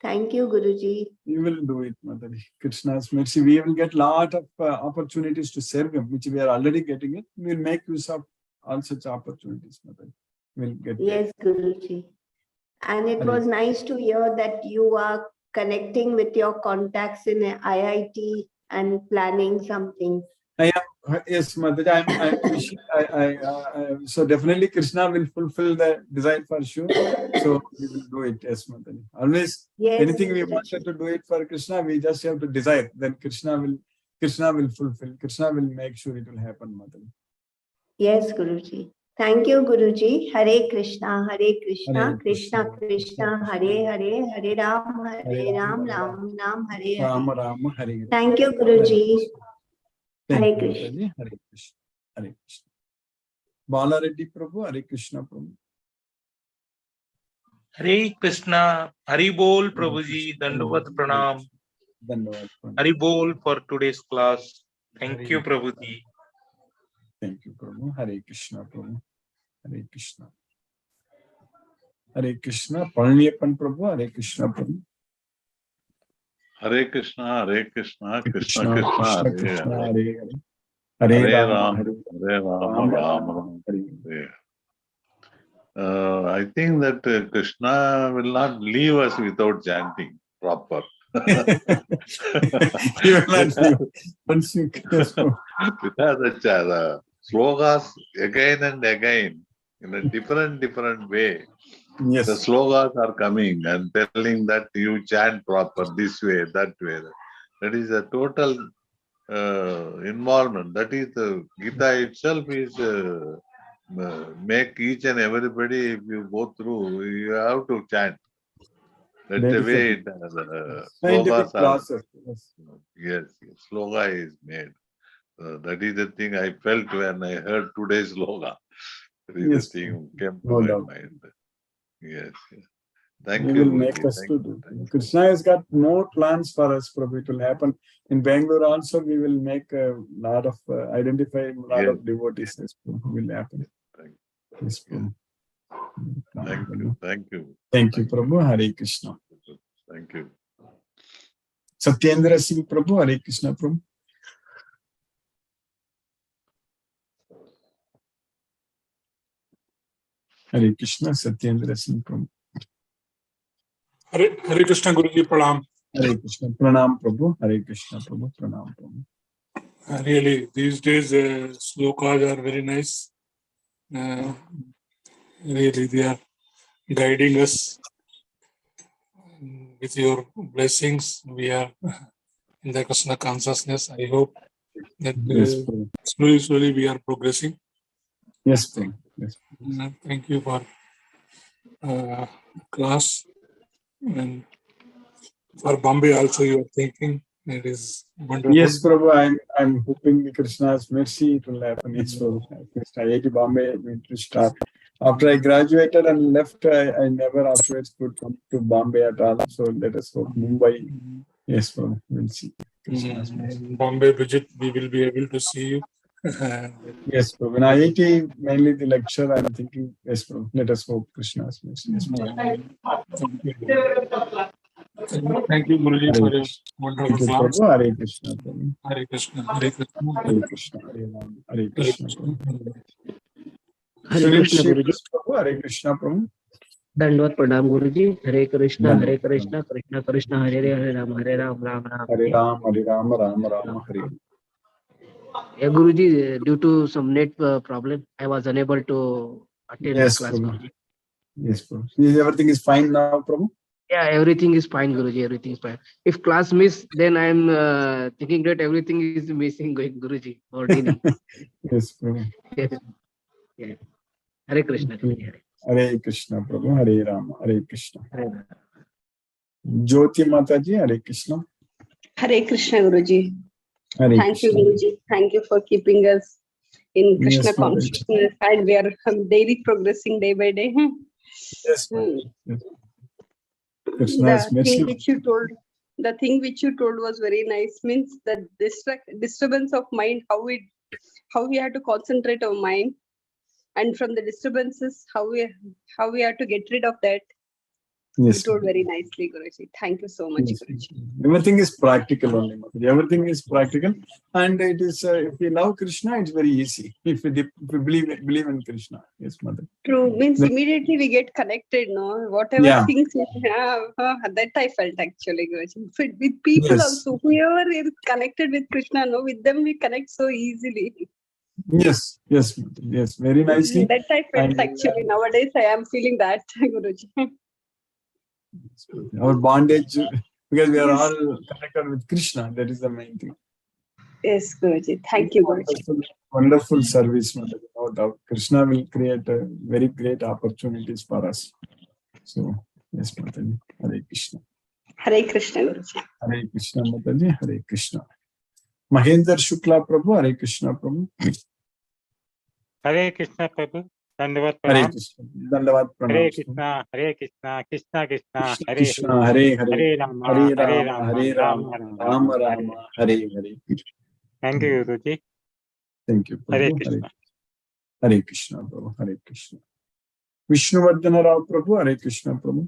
Thank you, Guruji. We will do it, Mataji. Krishna's mercy. We will get lot of opportunities to serve him, which we are already getting it. We will make use of all such opportunities, Mataji. We'll get Yes, Guruji. And it was nice to hear that you are connecting with your contacts in IIT and planning something. I am, yes, Mataji. I'm wishing. So definitely Krishna will fulfill the desire for sure. So we will do it, yes, Mataji. Always, Yes, anything we Guruji. wanted to do it for Krishna, we just have to desire. Then Krishna will fulfill. Krishna will make sure it will happen, Mataji. Yes, Guruji. Thank you, Guruji. Hare Krishna, Hare Krishna, Hare Krishna Krishna, Hare Hare, Hare Ram, Ram, Ram, Hare Hare. Rama Rama Hare. Thank you, Guruji. Thank Hare you, Krishna. Mataji. Hare Krishna. Hare Krishna. Bala Reddy Prabhu, Hare Krishna Prabhu. Hare Krishna, Hari Bol Prabhuji, Dandavat Pranam. Dandavad Pranam. Hari Bol for today's class. Thank you, Prabhuji. Thank you, Prabhu. Hare Krishna Prabhu. Hare Krishna. Hare Krishna. Palaniappan Prabhu, Hare Krishna Prabhu. Hare Krishna, Hare Krishna, Krishna Krishna, Krishna, Krishna, Hare Krishna, Hare. Hare Hare. Hare Hare Rama, Ram, Hare Hare Rama, Rama Hare. I think that Krishna will not leave us without chanting proper. He will not leave. Once you Because the slogas again and again in a different way. Yes. The slogas are coming and telling that you chant proper this way, that way. That is a total involvement. That is the Gita itself is make each and everybody, if you go through, you have to chant. That's That the is way a the scientific slogas are. process. Yes. Yes, sloga is made. That is the thing I felt when I heard today's sloga. That is Yes, the thing came to no my doubt. mind. Yes. Thank He you, will make Guruji. us Thank to you. do. Krishna has got more plans for us, Prabhu. It will happen. In Bangalore also, we will make a lot of, identify a lot Yes. of devotees. Yes, Prabhu, will happen. Yes, Prabhu. Thank you. Thank you. Thank you, Prabhu. Hare Krishna. Thank you. Satyendra Singh Prabhu, Hare Krishna Prabhu. Hare Krishna, Satyendra Singh Prabhu. Hare Krishna Guruji, Pranam. Hare Krishna, Pranam Prabhu. Hare Krishna Prabhu, Pranam Prabhu. Really, these days slokas are very nice. Really, they are guiding us. With your blessings, we are in the Krishna consciousness. I hope that Yes, slowly we are progressing. Yes, Prabhu. Yes. Thank you for class, and for Bombay also you are thinking. It is wonderful. Yes, Prabhu, I'm hoping Krishna's mercy it will happen. Yes, Prabhu. IIT Bombay to start. After I graduated and left, I never afterwards could come to Bombay at all. So let us hope Mumbai. Yes, Prabhu. We'll see. Krishna's mercy. Bombay visit, we will be able to see you. Yes, Prabhu. In IIT, mainly the lecture, I'm thinking, yes, Prabhu. Let us hope Krishna's mercy. Yes, Prabhu. Thank you, Guruji, for your wonderful Thank you, class. Prabhu. Hare Krishna, Prabhu. Hare Krishna, Hare Krishna. Hare Krishna, Hare Ram, Hare Krishna, Prabhu. Hare Sunil Krishna, Shri Guruji. Prabhu, Hare Krishna, Prabhu. Dandavad Pranam, Guruji. Hare Krishna, Dandavad Hare Krishna, Krishna Krishna, Hare Ram, Hare Ram, Ram Ram. Hare Ram, Hare Ram, Ram Ram, Hare. Yeah, Guruji, due to some net problem, I was unable to attend Yes, class, Prabhu. Guruji. Yes, Prabhu. Everything is fine now, Prabhu? Yeah, everything is fine, Guruji. Everything is fine. If class miss, then I'm thinking that everything is missing, going Guruji or Dini. Yes, Prabhu. Yeah. Hare Krishna, Guruji. Hare Krishna, Prabhu. Hare Ram, Hare Krishna. Hare Ram. Jyoti Mataji, Hare Krishna. Hare Krishna, Guruji. Hare Thank you, Krishna. Guruji. Thank you for keeping us in Krishna Yes, Mataji. consciousness, and we are daily progressing day by day. Yes, Hmm. yes. Krishna's The thing mercy. which you told, was very nice. Means the disturbance of mind, how we have to concentrate our mind, and from the disturbances, how we have to get rid of that. Yes, You told very nicely, Guruji. Thank you so much, yes. Guruji. Everything is practical only, Mataji. Everything is practical, and it is. If we love Krishna, it's very easy. If we believe in Krishna, yes, Mother. True. Means Then- immediately we get connected, no? Whatever Yeah. things we have, that I felt actually, Guruji. With people Yes. also, whoever is connected with Krishna, no, with them we connect so easily. Yes, yes, Mother. Yes, very nicely. That I felt And, actually. Nowadays I am feeling that, Guruji. our bondage, because we are Yes. all connected with Krishna. That is the main thing. Yes, Guruji. Thank you, Guruji. Wonderful service, Mother. No doubt. Krishna will create very great opportunities for us. So, yes, Mataji. Hare Krishna. Hare Krishna, Guruji. Hare Krishna, Mataji. Hare Krishna. Mahendra Shukla Prabhu, Hare Krishna Prabhu. Hare Krishna, Prabhu. Dandavad Hare Pranam. Krishna. Dandavad Hare Pranam. Krishna, Hare Krishna, Krishna Krishna, Hare Krishna, Hare Hare. Hare Rama, Hare Hare Rama, Rama, Hare Rama Rama, Rama, Rama Rama, Hare Hare. Thank you, Guruji. Thank you, Hare Prabhu. Krishna. Hare Krishna, Prabhu. Hare Krishna. Vishnuvardhana Rao Prabhu, Hare Krishna, Prabhu.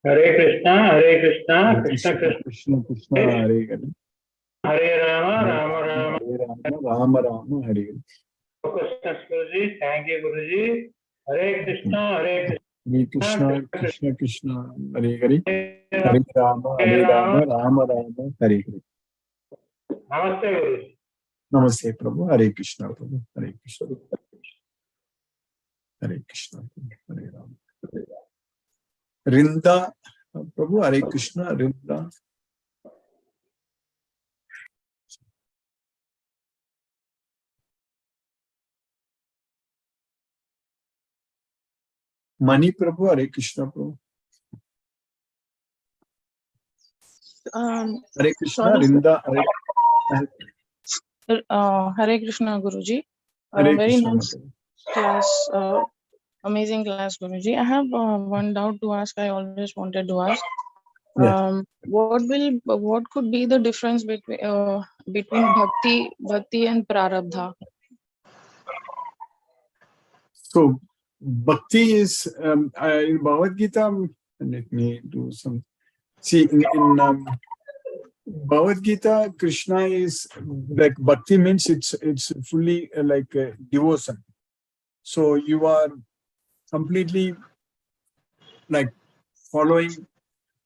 Hare Krishna, Krishna Krishna, Krishna, Krishna, Hare Hare. Hare Rama, Rama Rama. Hare Rama, Rama Rama, Hare Hare. Krishna, Guruji. Thank you, Guruji. Hare Krishna, Hare Hare Krishna, Krishna, Krishna, Hare Hare. Hare Rama, Rama Rama, Hare Hare. Namaste, Guruji. Namaste, Prabhu. Hare Krishna, Prabhu. Hare Krishna. Hare Krishna, Prabhu. Hare Rama. Rinda, Prabhu. Hare Krishna, Rinda. Mani Prabhu, Hare Krishna, Prabhu. Hare Krishna, Sorry, sir. Rinda. Hare Krishna, Guruji. Hare Very Krishna, nice Mataji. class. Amazing class, Guruji. I have one doubt to ask. I always wanted to ask. Yeah. What could be the difference between bhakti and prarabdha? So, bhakti is in Bhagavad Gita. Let me do some. See, in Bhagavad Gita, Krishna is like bhakti means it's fully like devotion. So you are completely like following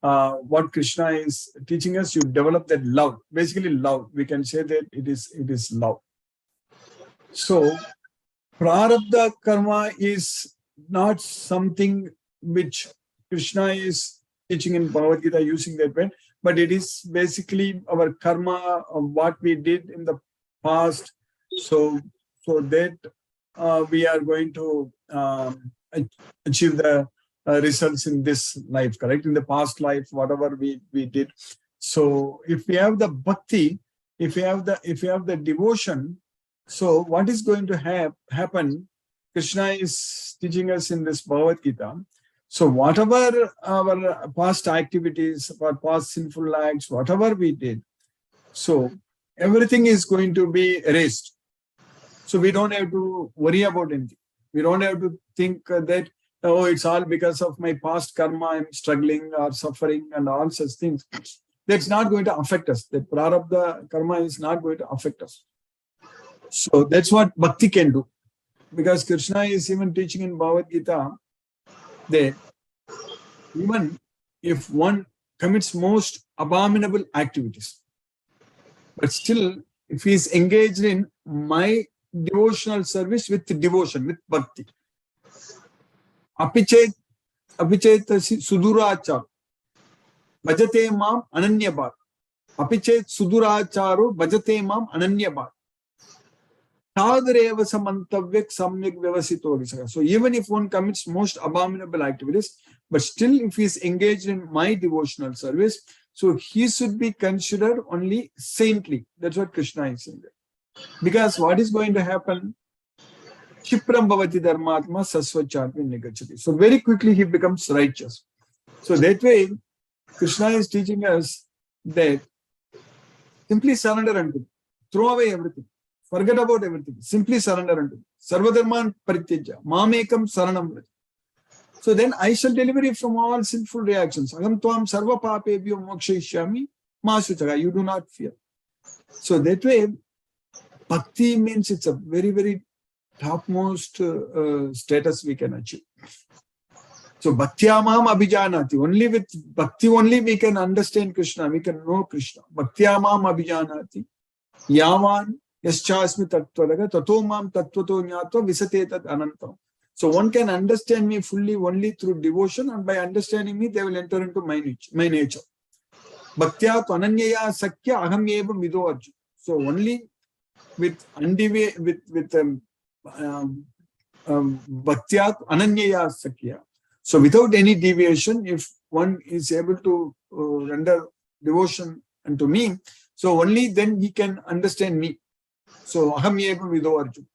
what Krishna is teaching us. You develop that love, basically love. We can say that it is love. So prarabdha karma is not something which Krishna is teaching in Bhagavad Gita using that way, but it is basically our karma of what we did in the past. So that we are going to achieve the results in this life, correct? In the past life, whatever we did. So if we have the bhakti, if we have the devotion, so what is going to happen? Krishna is teaching us in this Bhagavad Gita. So whatever our past activities, our past sinful acts, whatever we did, so everything is going to be erased. So we don't have to worry about anything. We don't have to think that, oh, it's all because of my past karma, I'm struggling or suffering and all such things. That's not going to affect us. That prarabdha karma is not going to affect us. So that's what bhakti can do. Because Krishna is even teaching in Bhagavad Gita that even if one commits most abominable activities, but still, if he is engaged in my devotional service with devotion, with bhakti, apichet sudurachar, bhajate mam ananyabar. Apichet suduracharo bhajate mam ananyabar. So even if one commits most abominable activities, but still if he is engaged in my devotional service, so he should be considered only saintly. That's what Krishna is saying there. Because what is going to happen? Shipram bhavati dharmatma sasvachatmi nigachati. So very quickly he becomes righteous. So that way, Krishna is teaching us that simply surrender unto him. Throw away everything. Forget about everything. Simply surrender unto him. Sarvadharman parityaja. Mamekam saranam vrati. So then I shall deliver you from all sinful reactions. Agam tvam sarva papebhyo mokshayishyami ma suchaga. You do not fear. So that way, bhakti means it's a very, very topmost status we can achieve. So bhaktyamam abhijanati. Only with bhakti only we can understand Krishna. We can know Krishna. Bhaktyamam abhijanati. Yavan yaschasmi tattvadaga tato mam tattvato jnatva visatetat anantam. So one can understand me fully only through devotion, and by understanding me, they will enter into my nature. Bhaktya ananyaya sakya aham eva vido arjuna. So only with bhaktya ananyaya sakya. So without any deviation, if one is able to render devotion unto me, so only then he can understand me. So aham eva vido arjuna.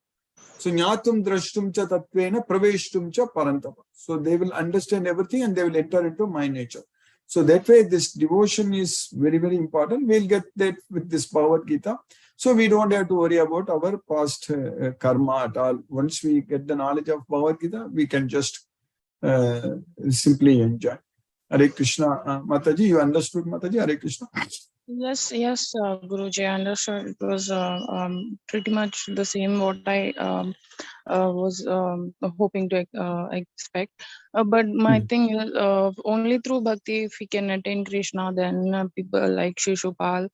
So Nyatum Drashtum cha Tatvena Praveshtum cha Parantapa. So they will understand everything and they will enter into my nature. So that way this devotion is very, very important. We'll get that with this Bhagavad Gita. So we don't have to worry about our past karma at all. Once we get the knowledge of Bhagavad Gita, we can just simply enjoy. Hare Krishna. Mataji, you understood, Mataji? Hare Krishna. Yes, Guruji, I understood. It was pretty much the same what I was hoping to expect. But my thing is, only through bhakti, if we can attain Krishna, then people like Shishupal,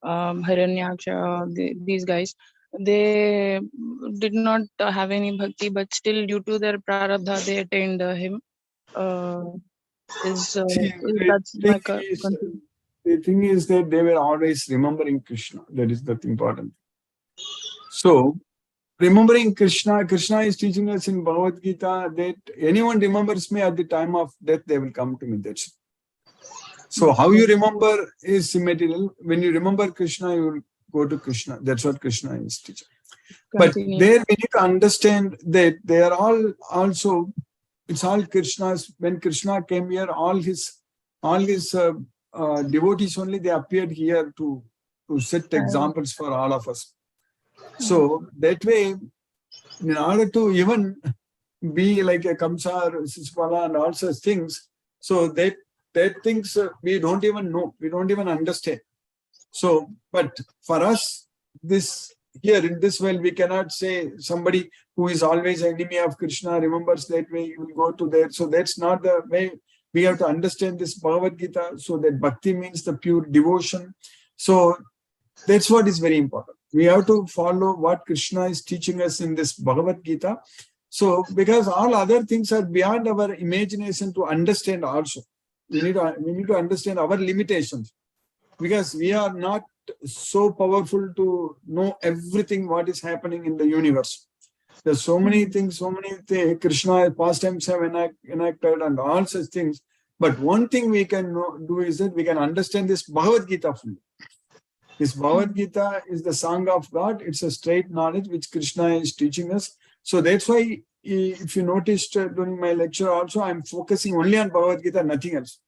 Hiranyaksha, these guys, they did not have any bhakti, but still due to their prarabdha, they attained him. That's my conclusion. The thing is that they were always remembering Krishna. That is the important. So, remembering Krishna, Krishna is teaching us in Bhagavad Gita that anyone remembers me at the time of death, they will come to me. That's it. So, how you remember is immaterial. When you remember Krishna, you will go to Krishna. That's what Krishna is teaching. But there we need to understand that they are all also, it's all Krishna's. When Krishna came here, all his devotees only, they appeared here to set examples for all of us. So that way, in order to even be like a Kamsa or Sisipala and all such things, so that things we don't even know, we don't even understand. So, but for us, this here in this world, we cannot say somebody who is always enemy of Krishna remembers that way, you will go to there. So that's not the way. We have to understand this Bhagavad Gita, so that bhakti means the pure devotion. So that's what is very important. We have to follow what Krishna is teaching us in this Bhagavad Gita. So because all other things are beyond our imagination to understand also. We need to understand our limitations, because we are not so powerful to know everything what is happening in the universe. There's so many things, Krishna pastimes have enacted and all such things. But one thing we can do is that we can understand this Bhagavad Gita fully. This Bhagavad Gita is the song of God. It's a straight knowledge which Krishna is teaching us. So that's why, if you noticed during my lecture also, I'm focusing only on Bhagavad Gita, nothing else.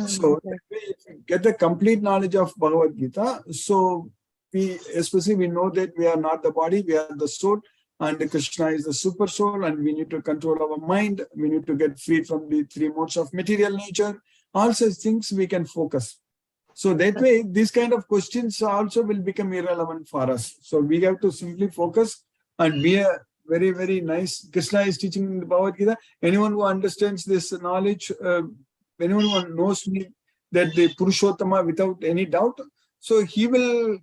So that way, if we get the complete knowledge of Bhagavad Gita, so we know that we are not the body, we are the soul, and Krishna is the super soul, and we need to control our mind. We need to get free from the three modes of material nature. All such things we can focus. So that way, these kind of questions also will become irrelevant for us. So we have to simply focus and be a very, very nice. Krishna is teaching in the Bhagavad Gita. Anyone who understands this knowledge, anyone who knows me, that the Purushottama without any doubt, so he will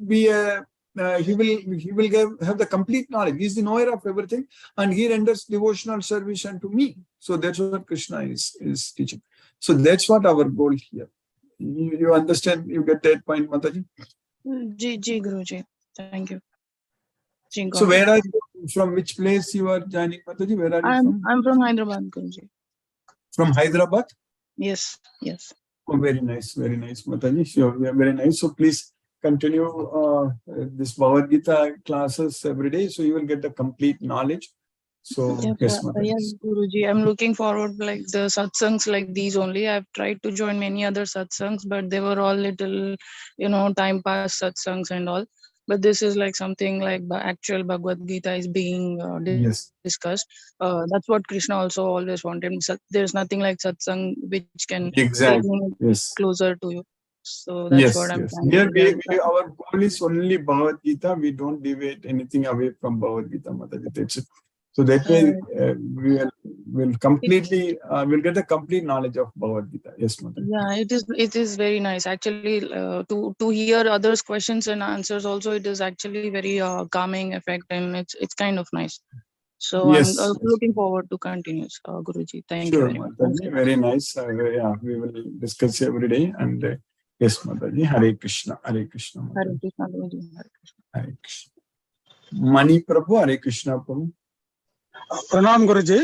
be a he will have the complete knowledge. He is the knower of everything, and he renders devotional service unto me. So that's what Krishna is teaching. So that's what our goal here. You understand? You get that point, Mataji? Ji Guruji. Thank you. Ji, So got where it. are you? From which place you are joining, Mataji? Where are you from? I'm from Hyderabad, Guruji. From Hyderabad? Yes. Oh, very nice, Mataji. Sure, yeah, very nice. So please continue this Bhagavad Gita classes every day, so you will get the complete knowledge. So yes, Mataji. Yes, Guruji. I'm looking forward like the satsangs like these only. I've tried to join many other satsangs, but they were all little, time pass satsangs and all. But this is like something like the actual Bhagavad Gita is being Yes. discussed. That's what Krishna also always wanted. There's nothing like satsang which can take Exactly. me Yes. closer to you. So that's what I'm trying Here to do. our goal is only Bhagavad Gita. We don't deviate anything away from Bhagavad Gita, Mataji. That's it. So that way we will completely we'll get the complete knowledge of Bhagavad Gita. Yes, Mataji. Yeah, it is very nice actually to hear others' questions and answers. Also, it is actually very calming effect, and it's kind of nice. So I'm Yes. looking forward to continue, Guruji. Thank you Sure, very much. Mataji. Very nice. Yeah, we will discuss every day. And yes, Mataji. Hare Krishna. Hare Krishna. Hare Mataji. Krishna, Guruji. Hare Krishna. Hare Krishna. Mani Prabhu. Hare Krishna Prabhu. Pranam Guruji.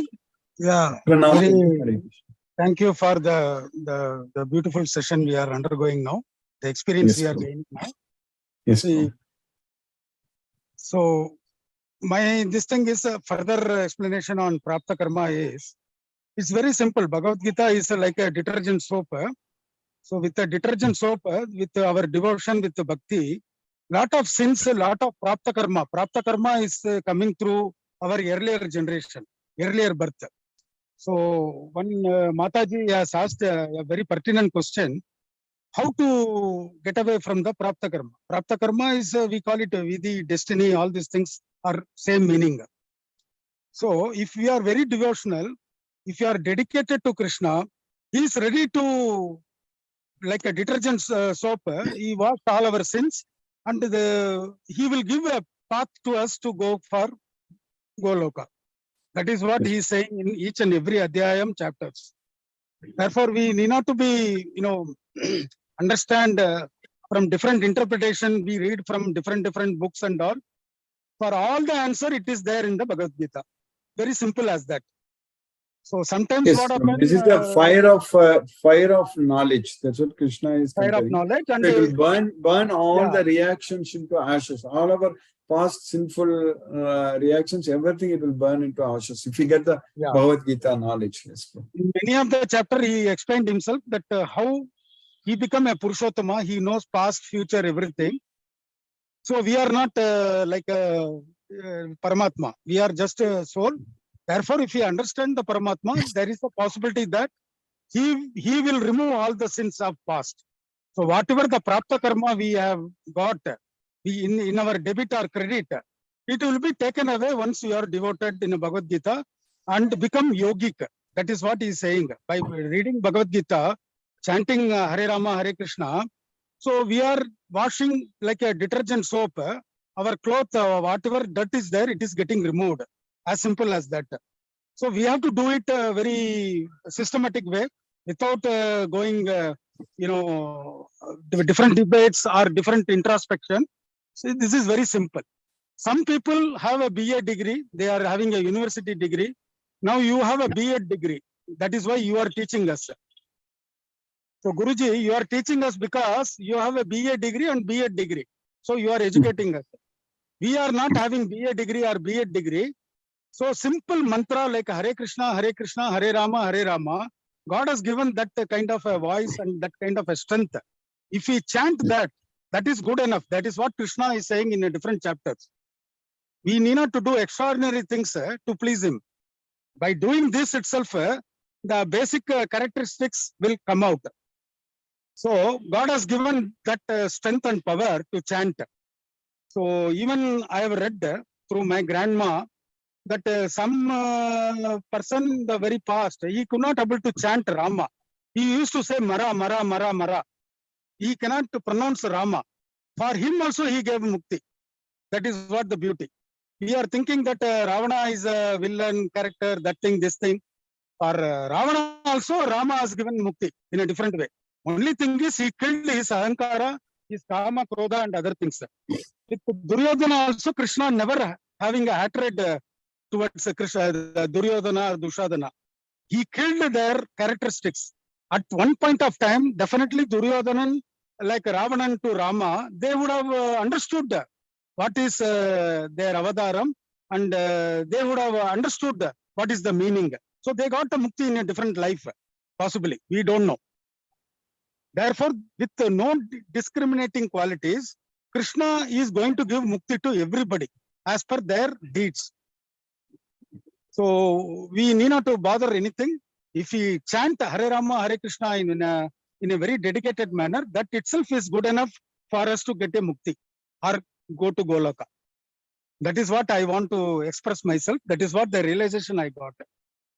Yeah. Pranam. Very, Hare Krishna. thank you for the beautiful session we are undergoing now. The experience Yes, we are Prabhu. gaining now. Yes, See, Prabhu. so this thing is a further explanation on Prapta Karma is, it's very simple. Bhagavad Gita is like a detergent soap. So with the detergent soap, with our devotion, with the bhakti, lot of sins, lot of Prapta Karma. Prapta Karma is coming through our earlier generation, earlier birth. So one Mataji has asked a very pertinent question. How to get away from the Prapta Karma? Prapta Karma is, we call it Vidhi, destiny, all these things are same meaning. So if we are very devotional, if you are dedicated to Krishna, he is ready to, like a detergent soap, he washed all our sins, and he will give a path to us to go for Goloka. That is what he is saying in each and every Adhyayam chapters. Therefore, we need not to be, understand from different interpretation. We read from different books and all. For all the answer, it is there in the Bhagavad Gita. Very simple as that. So sometimes Yes, what happens? this is the fire of knowledge. That's what Krishna is Fire of comparing. knowledge, and it will burn all yeah. the reactions into ashes. All our past sinful reactions, everything it will burn into ashes. If we get the Bhagavad Gita knowledge. Yes, in many of the chapter, he explained himself that how he become a Purushottama. He knows past, future, everything. So we are not like a Paramatma. We are just a soul. Therefore, if we understand the Paramatma, there is a possibility that he will remove all the sins of past. So whatever the Prapta Karma we have got in our debit or credit, it will be taken away once you are devoted in Bhagavad Gita and become yogic. That is what he is saying. By reading Bhagavad Gita, chanting Hare Rama, Hare Krishna, so we are washing like a detergent soap. Our cloth, whatever dirt is there, it is getting removed. As simple as that. So we have to do it very systematic way without going, different debates or different introspection. So this is very simple. Some people have a BA degree, they are having a university degree. Now you have a BEd degree. That is why you are teaching us. So Guruji, you are teaching us because you have a BA degree and BEd degree. So you are educating us. We are not having BA degree or BEd degree. So simple mantra like Hare Krishna, Hare Rama, Hare Rama. God has given that kind of a voice and that kind of a strength. If we chant that, that is good enough. That is what Krishna is saying in a different chapters. We need not to do extraordinary things to please him. By doing this itself, the basic characteristics will come out. So God has given that strength and power to chant. So even I have read through my grandma that some person in the very past, he could not able to chant Rama. He used to say Mara, Mara, Mara, Mara. He cannot pronounce Rama. For him also he gave mukti. That is what the beauty. We are thinking that Ravana is a villain character, that thing, this thing. For Ravana also, Rama has given mukti in a different way. Only thing is he killed his ahankara, his kama, krodha and other things. With Duryodhana also, Krishna never having a hatred towards Krishna, Duryodhana or Dushadana. He killed their characteristics. At one point of time, definitely Duryodhana, like Ravanan to Rama, they would have understood what is their avadaram, and they would have understood what is the meaning. So they got a mukti in a different life, possibly. We don't know. Therefore, with no discriminating qualities, Krishna is going to give mukti to everybody as per their deeds. So we need not to bother anything. If we chant Hare Rama, Hare Krishna in a very dedicated manner, that itself is good enough for us to get a mukti or go to Goloka. That is what I want to express myself. That is what the realization I got.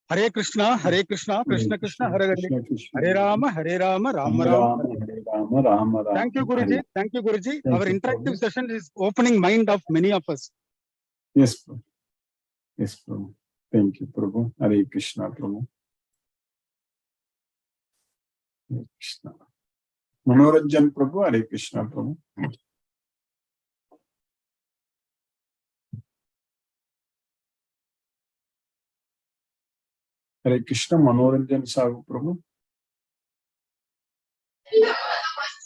Hare Krishna, Krishna Krishna, Hare Hare, Hare Rama, Rama Rama. Thank you, Guruji. Thank you, Guruji. Our interactive session is opening mind of many of us. Yes, Prabhu. Yes, Prabhu. Thank you, Prabhu. Hare Krishna, Prabhu. Hare Krishna. Manoranjan Prabhu, Hare Krishna, Prabhu. Hare Krishna, Manoranjan Sahu, Prabhu.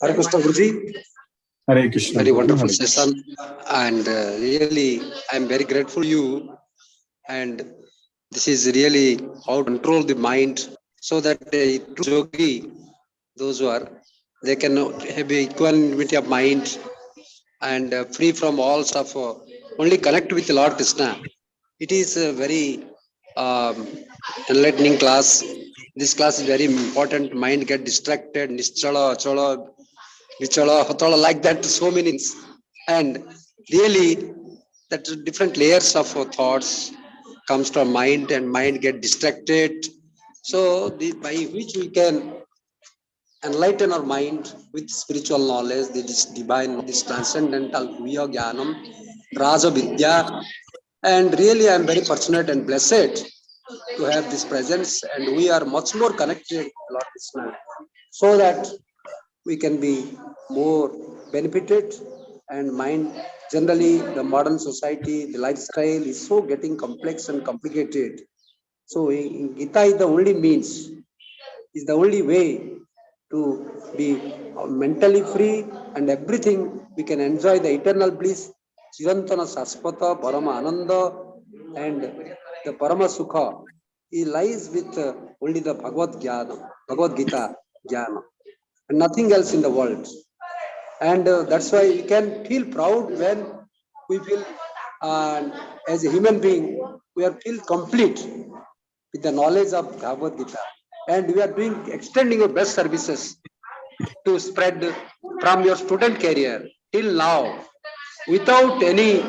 Hare Krishna, Guruji. Hare Krishna. Very Prabhu. wonderful Hare session, and really, I am very grateful to you. And this is really how to control the mind, so that a true yogi, those who are, they can have equanimity of mind and free from all stuff. Only connect with Lord Krishna. It is a very enlightening class. This class is very important. Mind get distracted, nischala, achala, vichala, hatala, like that, so many things. And really, that different layers of thoughts comes to our mind, and mind get distracted. So by which we can enlighten our mind with spiritual knowledge, this divine, this transcendental Guya Jnanam, Raja Vidya. And really, I am very fortunate and blessed to have this presence, and we are much more connected, Lord Krishna, so that we can be more benefited. And mind, generally, the modern society, the lifestyle is so getting complex and complicated. So in Gita is the only means, is the only way to be mentally free, and everything we can enjoy the eternal bliss, Chirantana Saspata, Parama Ananda, and the Parama Sukha. It lies with only the Bhagavad Gita Jnana, and nothing else in the world. And that's why we can feel proud when we feel, as a human being, we are feel complete with the knowledge of Bhagavad Gita, and we are extending your best services to spread from your student career till now without any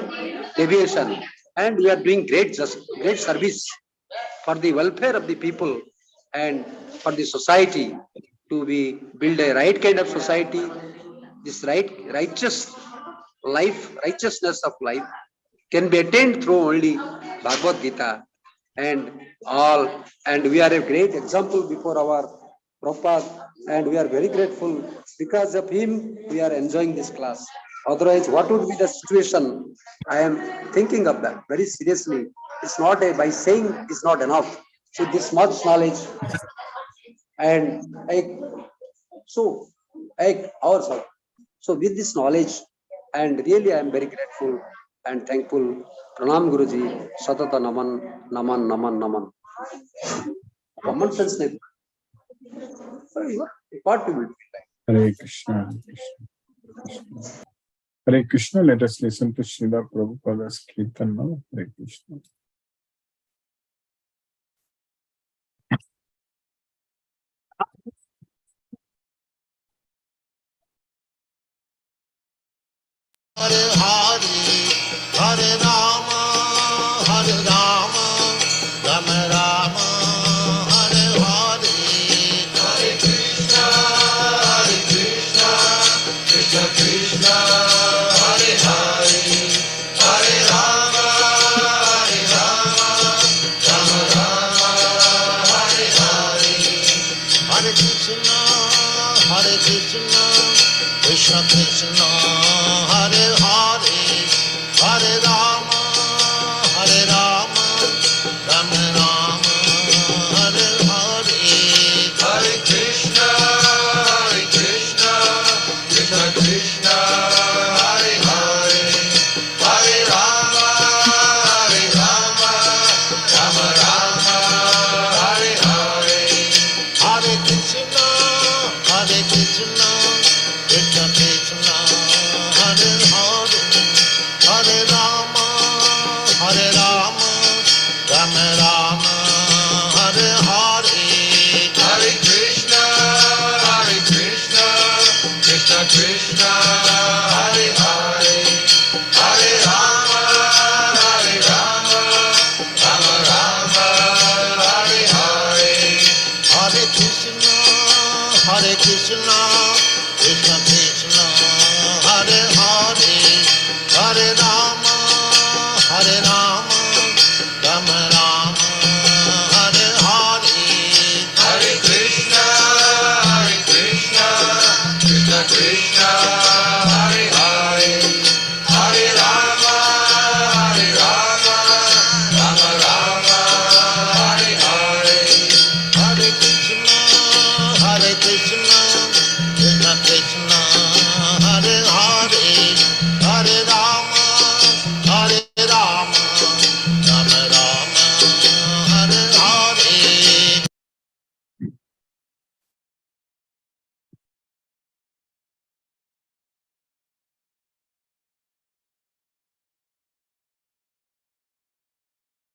deviation, and we are doing great service for the welfare of the people and for the society, to be build a right kind of society. This righteousness of life can be attained through only Bhagavad Gita, and all. And we are a great example before our Prabhupada, and we are very grateful. Because of him, we are enjoying this class. Otherwise, what would be the situation? I am thinking of that very seriously. It's not by saying is not enough. So this much knowledge and ourselves. So with this knowledge, and really I am very grateful and thankful. Pranam Guruji, Satata Naman, Naman, Naman, Naman. Common sense. What we will be like. Hare Krishna. Hare Krishna. Let us listen to Srila Prabhupada's Kirtan now. Hare Krishna. Hare Hare, Hare Rama, Rama Rama, Hare Hare, Hare Krishna, Krishna Krishna, Hare Hare, Hare Rama, Rama Rama, Hare Hare, Hare Krishna, Krishna Krishna, Hare Hare, Hare Rama, Rama Rama, Hare Hare, Hare Krishna, Krishna Krishna, Hare Hare, Hare Rama, Rama Rama, Hare Hare, Hare Krishna, Krishna Krishna, Hare Hare, Hare Rama, Rama Rama, Hare Hare, Hare Krishna, Krishna Krishna, Hare Hare, Hare Rama, Rama Rama, Hare Hare, Hare Krishna, Krishna Krishna, Hare Hare, Hare Rama.